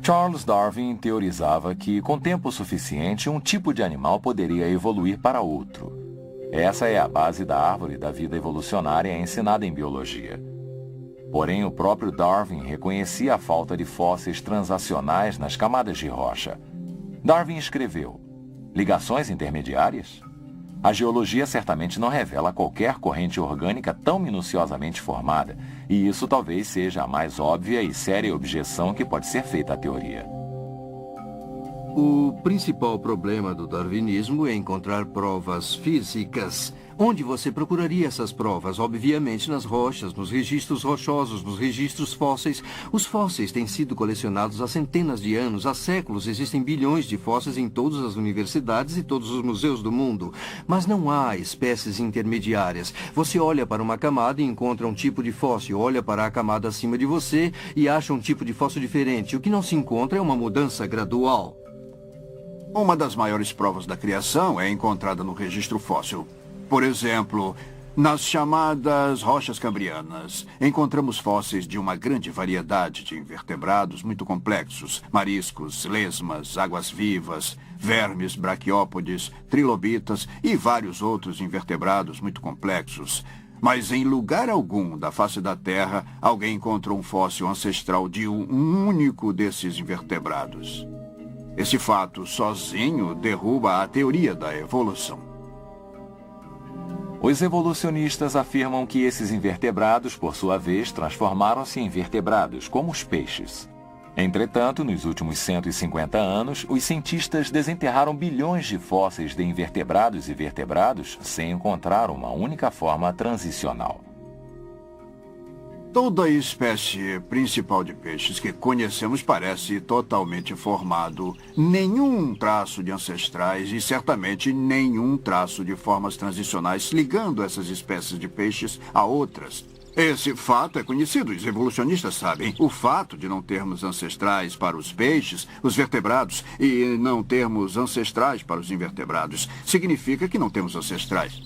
Charles Darwin teorizava que, com tempo suficiente, um tipo de animal poderia evoluir para outro. Essa é a base da árvore da vida evolucionária ensinada em biologia. Porém, o próprio Darwin reconhecia a falta de fósseis transacionais nas camadas de rocha. Darwin escreveu: ligações intermediárias? A geologia certamente não revela qualquer corrente orgânica tão minuciosamente formada, e isso talvez seja a mais óbvia e séria objeção que pode ser feita à teoria. O principal problema do darwinismo é encontrar provas físicas. Onde você procuraria essas provas? Obviamente nas rochas, nos registros rochosos, nos registros fósseis. Os fósseis têm sido colecionados há centenas de anos, há séculos. Existem bilhões de fósseis em todas as universidades e todos os museus do mundo. Mas não há espécies intermediárias. Você olha para uma camada e encontra um tipo de fóssil, olha para a camada acima de você e acha um tipo de fóssil diferente. O que não se encontra é uma mudança gradual. Uma das maiores provas da criação é encontrada no registro fóssil. Por exemplo, nas chamadas rochas cambrianas, encontramos fósseis de uma grande variedade de invertebrados muito complexos: mariscos, lesmas, águas-vivas, vermes, braquiópodes, trilobitas e vários outros invertebrados muito complexos. Mas em lugar algum da face da Terra, alguém encontrou um fóssil ancestral de um único desses invertebrados. Esse fato sozinho derruba a teoria da evolução. Os evolucionistas afirmam que esses invertebrados, por sua vez, transformaram-se em vertebrados, como os peixes. Entretanto, nos últimos 150 anos, os cientistas desenterraram bilhões de fósseis de invertebrados e vertebrados sem encontrar uma única forma transicional. Toda a espécie principal de peixes que conhecemos parece totalmente formado. Nenhum traço de ancestrais e certamente nenhum traço de formas transicionais ligando essas espécies de peixes a outras. Esse fato é conhecido, os evolucionistas sabem. O fato de não termos ancestrais para os peixes, os vertebrados, e não termos ancestrais para os invertebrados, significa que não temos ancestrais.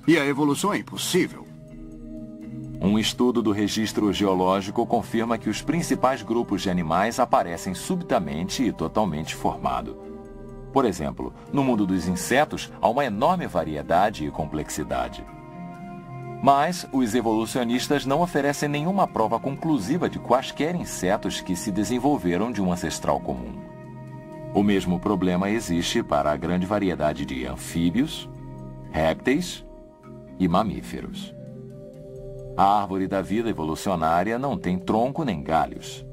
E a evolução é impossível. Um estudo do registro geológico confirma que os principais grupos de animais aparecem subitamente e totalmente formados. Por exemplo, no mundo dos insetos, há uma enorme variedade e complexidade. Mas os evolucionistas não oferecem nenhuma prova conclusiva de quaisquer insetos que se desenvolveram de um ancestral comum. O mesmo problema existe para a grande variedade de anfíbios, répteis e mamíferos. A árvore da vida evolucionária não tem tronco nem galhos.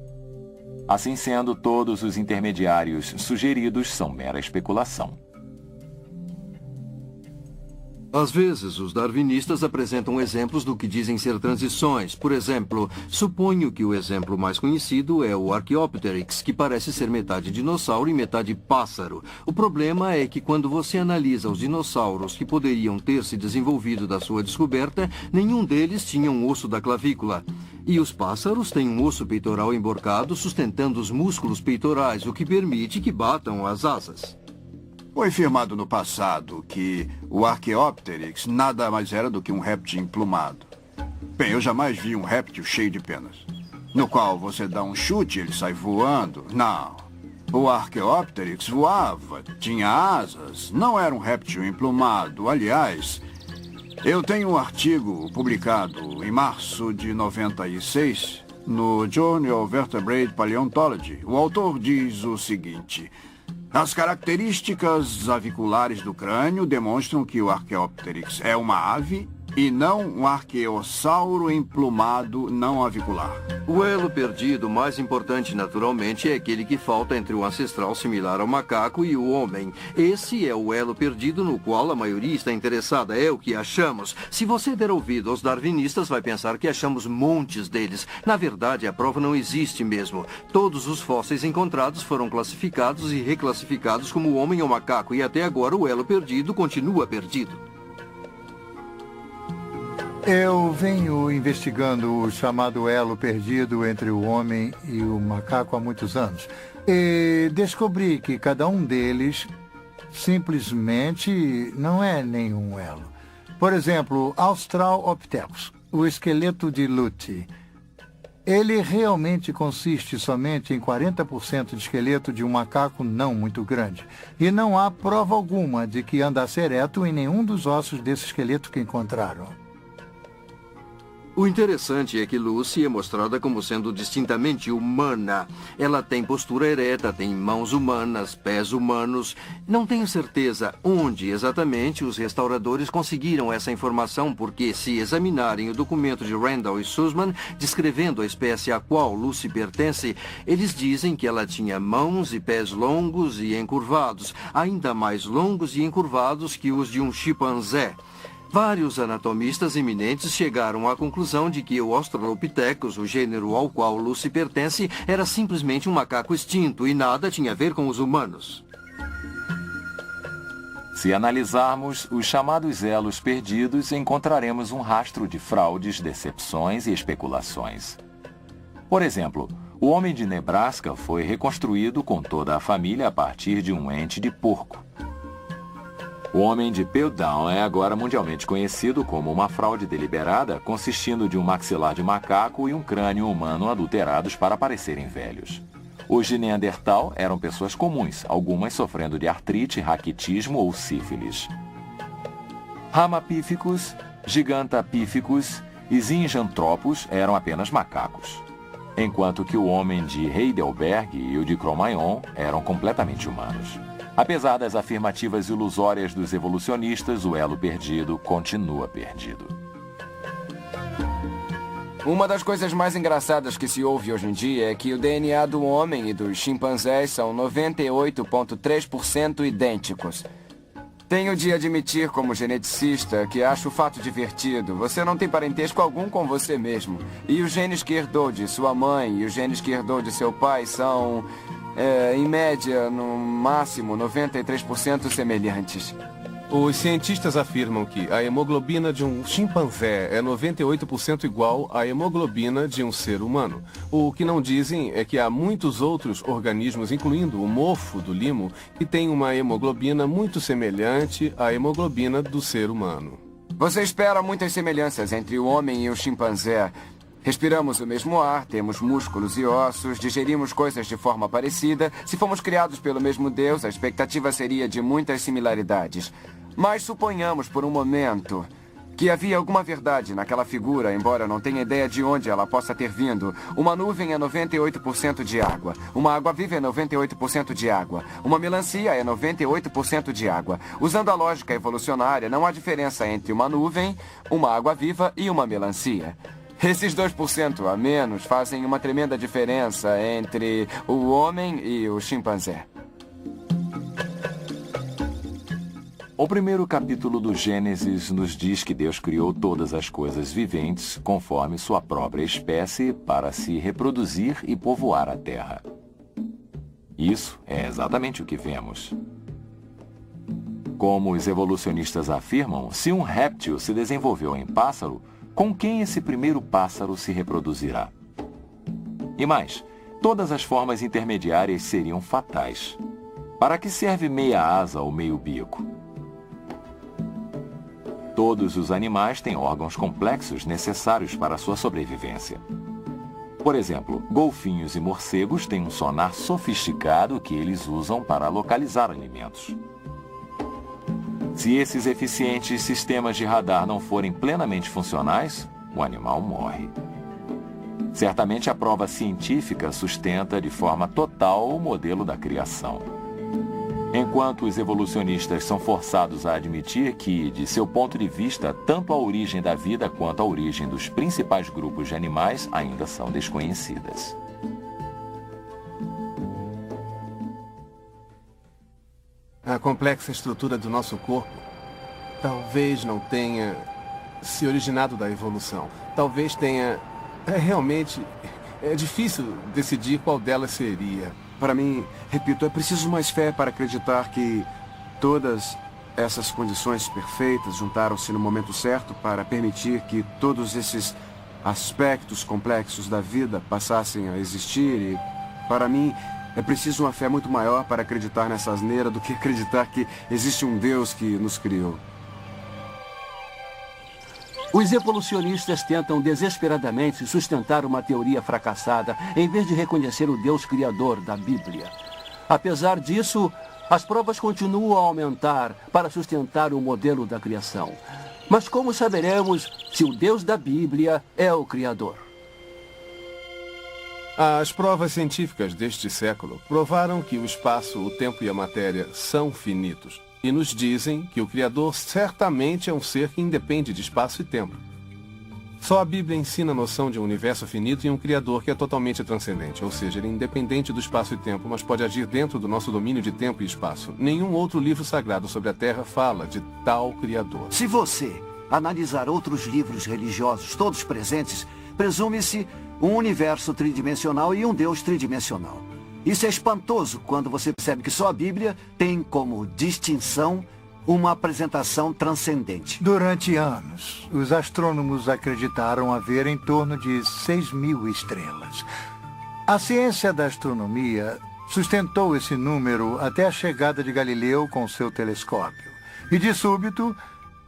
Assim sendo, todos os intermediários sugeridos são mera especulação. Às vezes, os darwinistas apresentam exemplos do que dizem ser transições. Por exemplo, suponho que o exemplo mais conhecido é o Archaeopteryx, que parece ser metade dinossauro e metade pássaro. O problema é que quando você analisa os dinossauros que poderiam ter se desenvolvido da sua descoberta, nenhum deles tinha um osso da clavícula. E os pássaros têm um osso peitoral emborcado sustentando os músculos peitorais, o que permite que batam as asas. Foi afirmado no passado que o Archaeopteryx nada mais era do que um réptil emplumado. Bem, eu jamais vi um réptil cheio de penas, no qual você dá um chute e ele sai voando. Não. O Archaeopteryx voava, tinha asas, não era um réptil emplumado. Aliás, eu tenho um artigo publicado em março de 96 no Journal of Vertebrate Paleontology. O autor diz o seguinte: as características aviculares do crânio demonstram que o Archaeopteryx é uma ave e não um arqueossauro emplumado não avicular. O elo perdido mais importante naturalmente é aquele que falta entre o ancestral similar ao macaco e o homem. Esse é o elo perdido no qual a maioria está interessada, é o que achamos. Se você der ouvido aos darwinistas, vai pensar que achamos montes deles. Na verdade, a prova não existe mesmo. Todos os fósseis encontrados foram classificados e reclassificados como homem ou macaco, e até agora o elo perdido continua perdido. Eu venho investigando o chamado elo perdido entre o homem e o macaco há muitos anos. E descobri que cada um deles simplesmente não é nenhum elo. Por exemplo, Australopithecus, o esqueleto de Luthi. Ele realmente consiste somente em 40% de esqueleto de um macaco não muito grande. E não há prova alguma de que andasse ereto em nenhum dos ossos desse esqueleto que encontraram. O interessante é que Lucy é mostrada como sendo distintamente humana. Ela tem postura ereta, tem mãos humanas, pés humanos. Não tenho certeza onde exatamente os restauradores conseguiram essa informação, porque se examinarem o documento de Randall e Sussman, descrevendo a espécie a qual Lucy pertence, eles dizem que ela tinha mãos e pés longos e encurvados, ainda mais longos e encurvados que os de um chimpanzé. Vários anatomistas eminentes chegaram à conclusão de que o Australopithecus, o gênero ao qual Lucy pertence, era simplesmente um macaco extinto e nada tinha a ver com os humanos. Se analisarmos os chamados elos perdidos, encontraremos um rastro de fraudes, decepções e especulações. Por exemplo, o homem de Nebraska foi reconstruído com toda a família a partir de um ente de porco. O homem de Piltdown é agora mundialmente conhecido como uma fraude deliberada, consistindo de um maxilar de macaco e um crânio humano adulterados para parecerem velhos. Os de Neandertal eram pessoas comuns, algumas sofrendo de artrite, raquitismo ou sífilis. Ramapithecus, Gigantopithecus e Zinjanthropus eram apenas macacos, enquanto que o homem de Heidelberg e o de Cro-Magnon eram completamente humanos. Apesar das afirmativas ilusórias dos evolucionistas, o elo perdido continua perdido. Uma das coisas mais engraçadas que se ouve hoje em dia é que o DNA do homem e dos chimpanzés são 98,3% idênticos. Tenho de admitir, como geneticista, que acho o fato divertido. Você não tem parentesco algum com você mesmo. E os genes que herdou de sua mãe e os genes que herdou de seu pai são, em média, no máximo, 93% semelhantes. Os cientistas afirmam que a hemoglobina de um chimpanzé é 98% igual à hemoglobina de um ser humano. O que não dizem é que há muitos outros organismos, incluindo o mofo do limo, que têm uma hemoglobina muito semelhante à hemoglobina do ser humano. Você espera muitas semelhanças entre o homem e o chimpanzé. Respiramos o mesmo ar, temos músculos e ossos, digerimos coisas de forma parecida. Se fomos criados pelo mesmo Deus, a expectativa seria de muitas similaridades. Mas suponhamos por um momento que havia alguma verdade naquela figura, embora não tenha ideia de onde ela possa ter vindo. Uma nuvem é 98% de água. Uma água-viva é 98% de água. Uma melancia é 98% de água. Usando a lógica evolucionária, não há diferença entre uma nuvem, uma água-viva e uma melancia. Esses 2% a menos fazem uma tremenda diferença entre o homem e o chimpanzé. O primeiro capítulo do Gênesis nos diz que Deus criou todas as coisas viventes conforme sua própria espécie para se reproduzir e povoar a terra. Isso é exatamente o que vemos. Como os evolucionistas afirmam, se um réptil se desenvolveu em pássaro, com quem esse primeiro pássaro se reproduzirá? E mais, todas as formas intermediárias seriam fatais. Para que serve meia asa ou meio bico? Todos os animais têm órgãos complexos necessários para a sua sobrevivência. Por exemplo, golfinhos e morcegos têm um sonar sofisticado que eles usam para localizar alimentos. Se esses eficientes sistemas de radar não forem plenamente funcionais, o animal morre. Certamente a prova científica sustenta de forma total o modelo da criação. Enquanto os evolucionistas são forçados a admitir que, de seu ponto de vista, tanto a origem da vida quanto a origem dos principais grupos de animais ainda são desconhecidas. A complexa estrutura do nosso corpo talvez não tenha se originado da evolução. Talvez tenha... realmente, é difícil decidir qual delas seria. Para mim, repito, é preciso mais fé para acreditar que todas essas condições perfeitas juntaram-se no momento certo para permitir que todos esses aspectos complexos da vida passassem a existir. E, para mim, é preciso uma fé muito maior para acreditar nessa asneira do que acreditar que existe um Deus que nos criou. Os evolucionistas tentam desesperadamente sustentar uma teoria fracassada, em vez de reconhecer o Deus criador da Bíblia. Apesar disso, as provas continuam a aumentar para sustentar o modelo da criação. Mas como saberemos se o Deus da Bíblia é o criador? As provas científicas deste século provaram que o espaço, o tempo e a matéria são finitos. E nos dizem que o Criador certamente é um ser que independe de espaço e tempo. Só a Bíblia ensina a noção de um universo finito e um Criador que é totalmente transcendente, ou seja, ele é independente do espaço e tempo, mas pode agir dentro do nosso domínio de tempo e espaço. Nenhum outro livro sagrado sobre a Terra fala de tal Criador. Se você analisar outros livros religiosos, todos presentes, presume-se um universo tridimensional e um Deus tridimensional. Isso é espantoso quando você percebe que só a Bíblia tem como distinção uma apresentação transcendente. Durante anos, os astrônomos acreditaram haver em torno de 6.000 estrelas. A ciência da astronomia sustentou esse número até a chegada de Galileu com seu telescópio. E de súbito,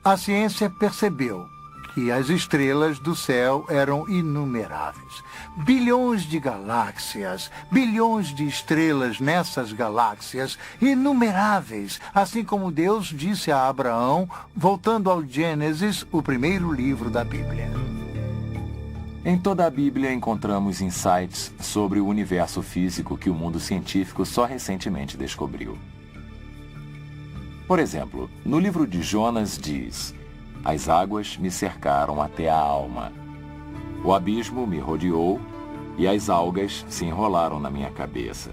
a ciência percebeu que as estrelas do céu eram inumeráveis. Bilhões de galáxias, bilhões de estrelas nessas galáxias, inumeráveis, assim como Deus disse a Abraão, voltando ao Gênesis, o primeiro livro da Bíblia. Em toda a Bíblia encontramos insights sobre o universo físico que o mundo científico só recentemente descobriu. Por exemplo, no livro de Jonas diz: "As águas me cercaram até a alma." O abismo me rodeou e as algas se enrolaram na minha cabeça.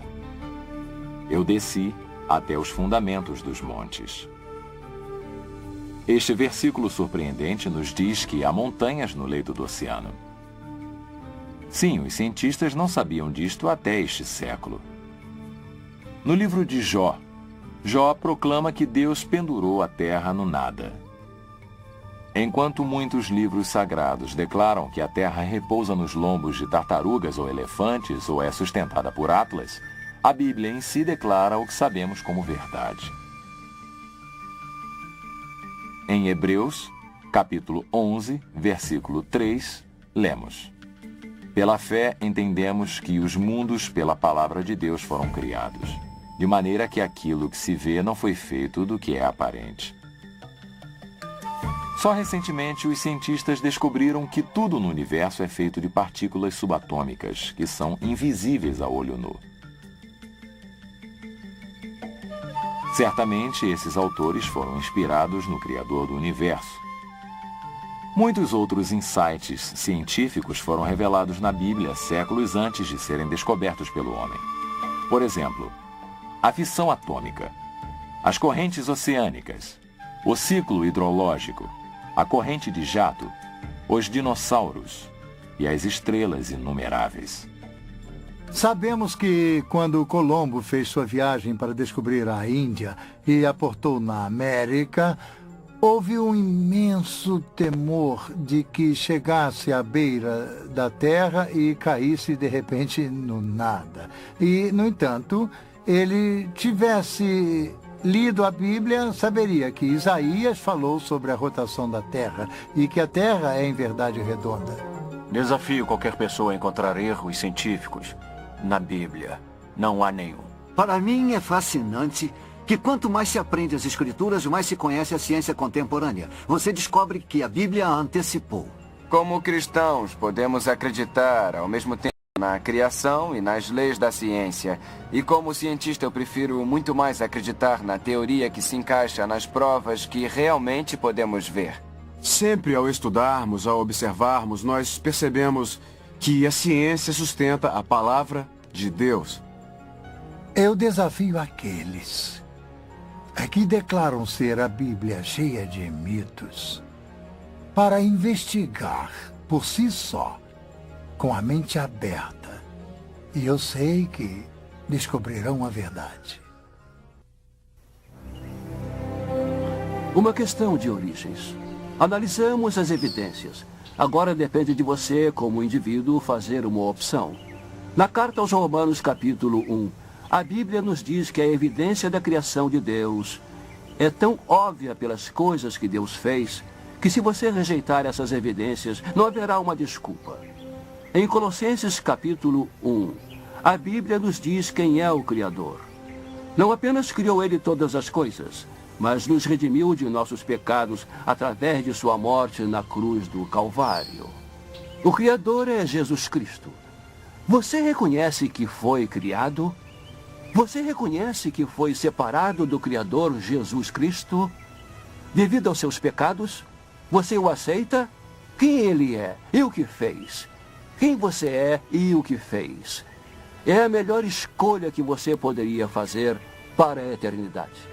Eu desci até os fundamentos dos montes. Este versículo surpreendente nos diz que há montanhas no leito do oceano. Sim, os cientistas não sabiam disto até este século. No livro de Jó, Jó proclama que Deus pendurou a terra no nada. Enquanto muitos livros sagrados declaram que a terra repousa nos lombos de tartarugas ou elefantes ou é sustentada por Atlas, a Bíblia em si declara o que sabemos como verdade. Em Hebreus, capítulo 11, versículo 3, lemos: Pela fé entendemos que os mundos pela palavra de Deus foram criados, de maneira que aquilo que se vê não foi feito do que é aparente. Só recentemente os cientistas descobriram que tudo no universo é feito de partículas subatômicas, que são invisíveis a olho nu. Certamente esses autores foram inspirados no Criador do universo. Muitos outros insights científicos foram revelados na Bíblia séculos antes de serem descobertos pelo homem. Por exemplo, a fissão atômica, as correntes oceânicas, o ciclo hidrológico, a corrente de jato, os dinossauros e as estrelas inumeráveis. Sabemos que quando Colombo fez sua viagem para descobrir a Índia e aportou na América, houve um imenso temor de que chegasse à beira da terra e caísse de repente no nada. E, no entanto, ele tivesse lido a Bíblia, saberia que Isaías falou sobre a rotação da terra e que a terra é em verdade redonda. Desafio qualquer pessoa a encontrar erros científicos na Bíblia. Não há nenhum. Para mim é fascinante que quanto mais se aprende as escrituras, mais se conhece a ciência contemporânea. Você descobre que a Bíblia a antecipou. Como cristãos, podemos acreditar ao mesmo tempo na criação e nas leis da ciência. E como cientista, eu prefiro muito mais acreditar na teoria que se encaixa nas provas que realmente podemos ver. Sempre ao estudarmos, ao observarmos, nós percebemos que a ciência sustenta a palavra de Deus. Eu desafio aqueles que declaram ser a Bíblia cheia de mitos para investigar por si só, com a mente aberta. E eu sei que descobrirão a verdade. Uma questão de origens. Analisamos as evidências. Agora depende de você, como indivíduo, fazer uma opção. Na carta aos Romanos, capítulo 1, a Bíblia nos diz que a evidência da criação de Deus é tão óbvia pelas coisas que Deus fez, que se você rejeitar essas evidências, não haverá uma desculpa. Em Colossenses, capítulo 1, a Bíblia nos diz quem é o Criador. Não apenas criou Ele todas as coisas, mas nos redimiu de nossos pecados através de sua morte na cruz do Calvário. O Criador é Jesus Cristo. Você reconhece que foi criado? Você reconhece que foi separado do Criador Jesus Cristo? Devido aos seus pecados? Você o aceita? Quem Ele é e o que fez? Quem você é e o que fez? É a melhor escolha que você poderia fazer para a eternidade.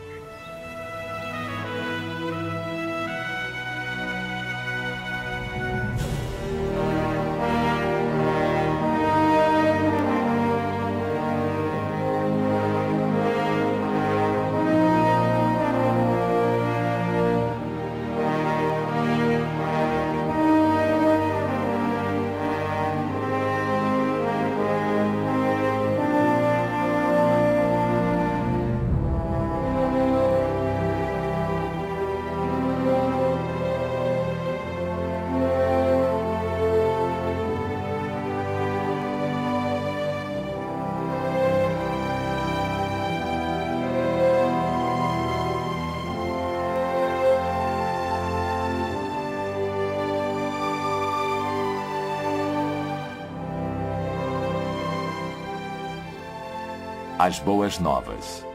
As boas novas.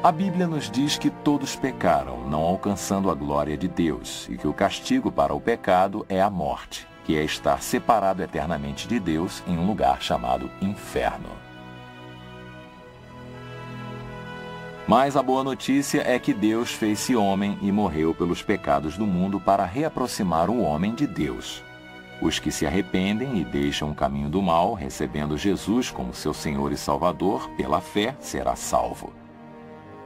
A Bíblia nos diz que todos pecaram, não alcançando a glória de Deus, e que o castigo para o pecado é a morte, que é estar separado eternamente de Deus em um lugar chamado inferno. Mas a boa notícia é que Deus fez-se homem e morreu pelos pecados do mundo para reaproximar o homem de Deus. Os que se arrependem e deixam o caminho do mal, recebendo Jesus como seu Senhor e Salvador, pela fé, será salvo.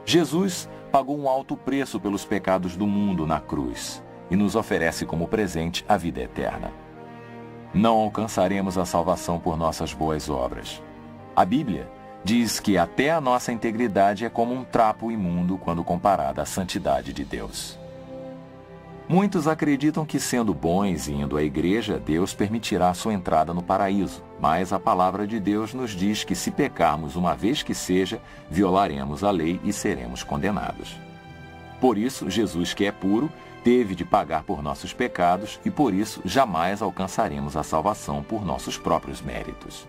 Jesus pagou um alto preço pelos pecados do mundo na cruz e nos oferece como presente a vida eterna. Não alcançaremos a salvação por nossas boas obras. A Bíblia diz que até a nossa integridade é como um trapo imundo quando comparada à santidade de Deus. Muitos acreditam que, sendo bons e indo à igreja, Deus permitirá sua entrada no paraíso, mas a palavra de Deus nos diz que se pecarmos uma vez que seja, violaremos a lei e seremos condenados. Por isso, Jesus, que é puro, teve de pagar por nossos pecados e por isso jamais alcançaremos a salvação por nossos próprios méritos.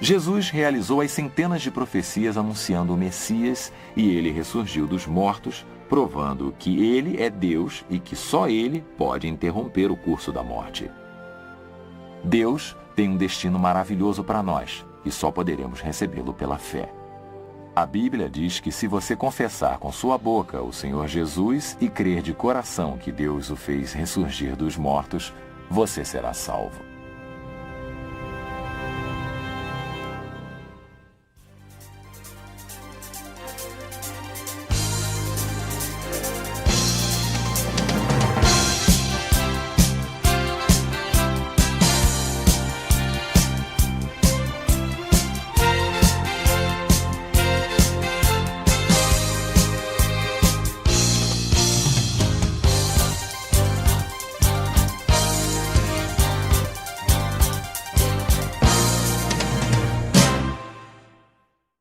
Jesus realizou as centenas de profecias anunciando o Messias e ele ressurgiu dos mortos, provando que ele é Deus e que só ele pode interromper o curso da morte. Deus tem um destino maravilhoso para nós e só poderemos recebê-lo pela fé. A Bíblia diz que se você confessar com sua boca o Senhor Jesus e crer de coração que Deus o fez ressurgir dos mortos, você será salvo.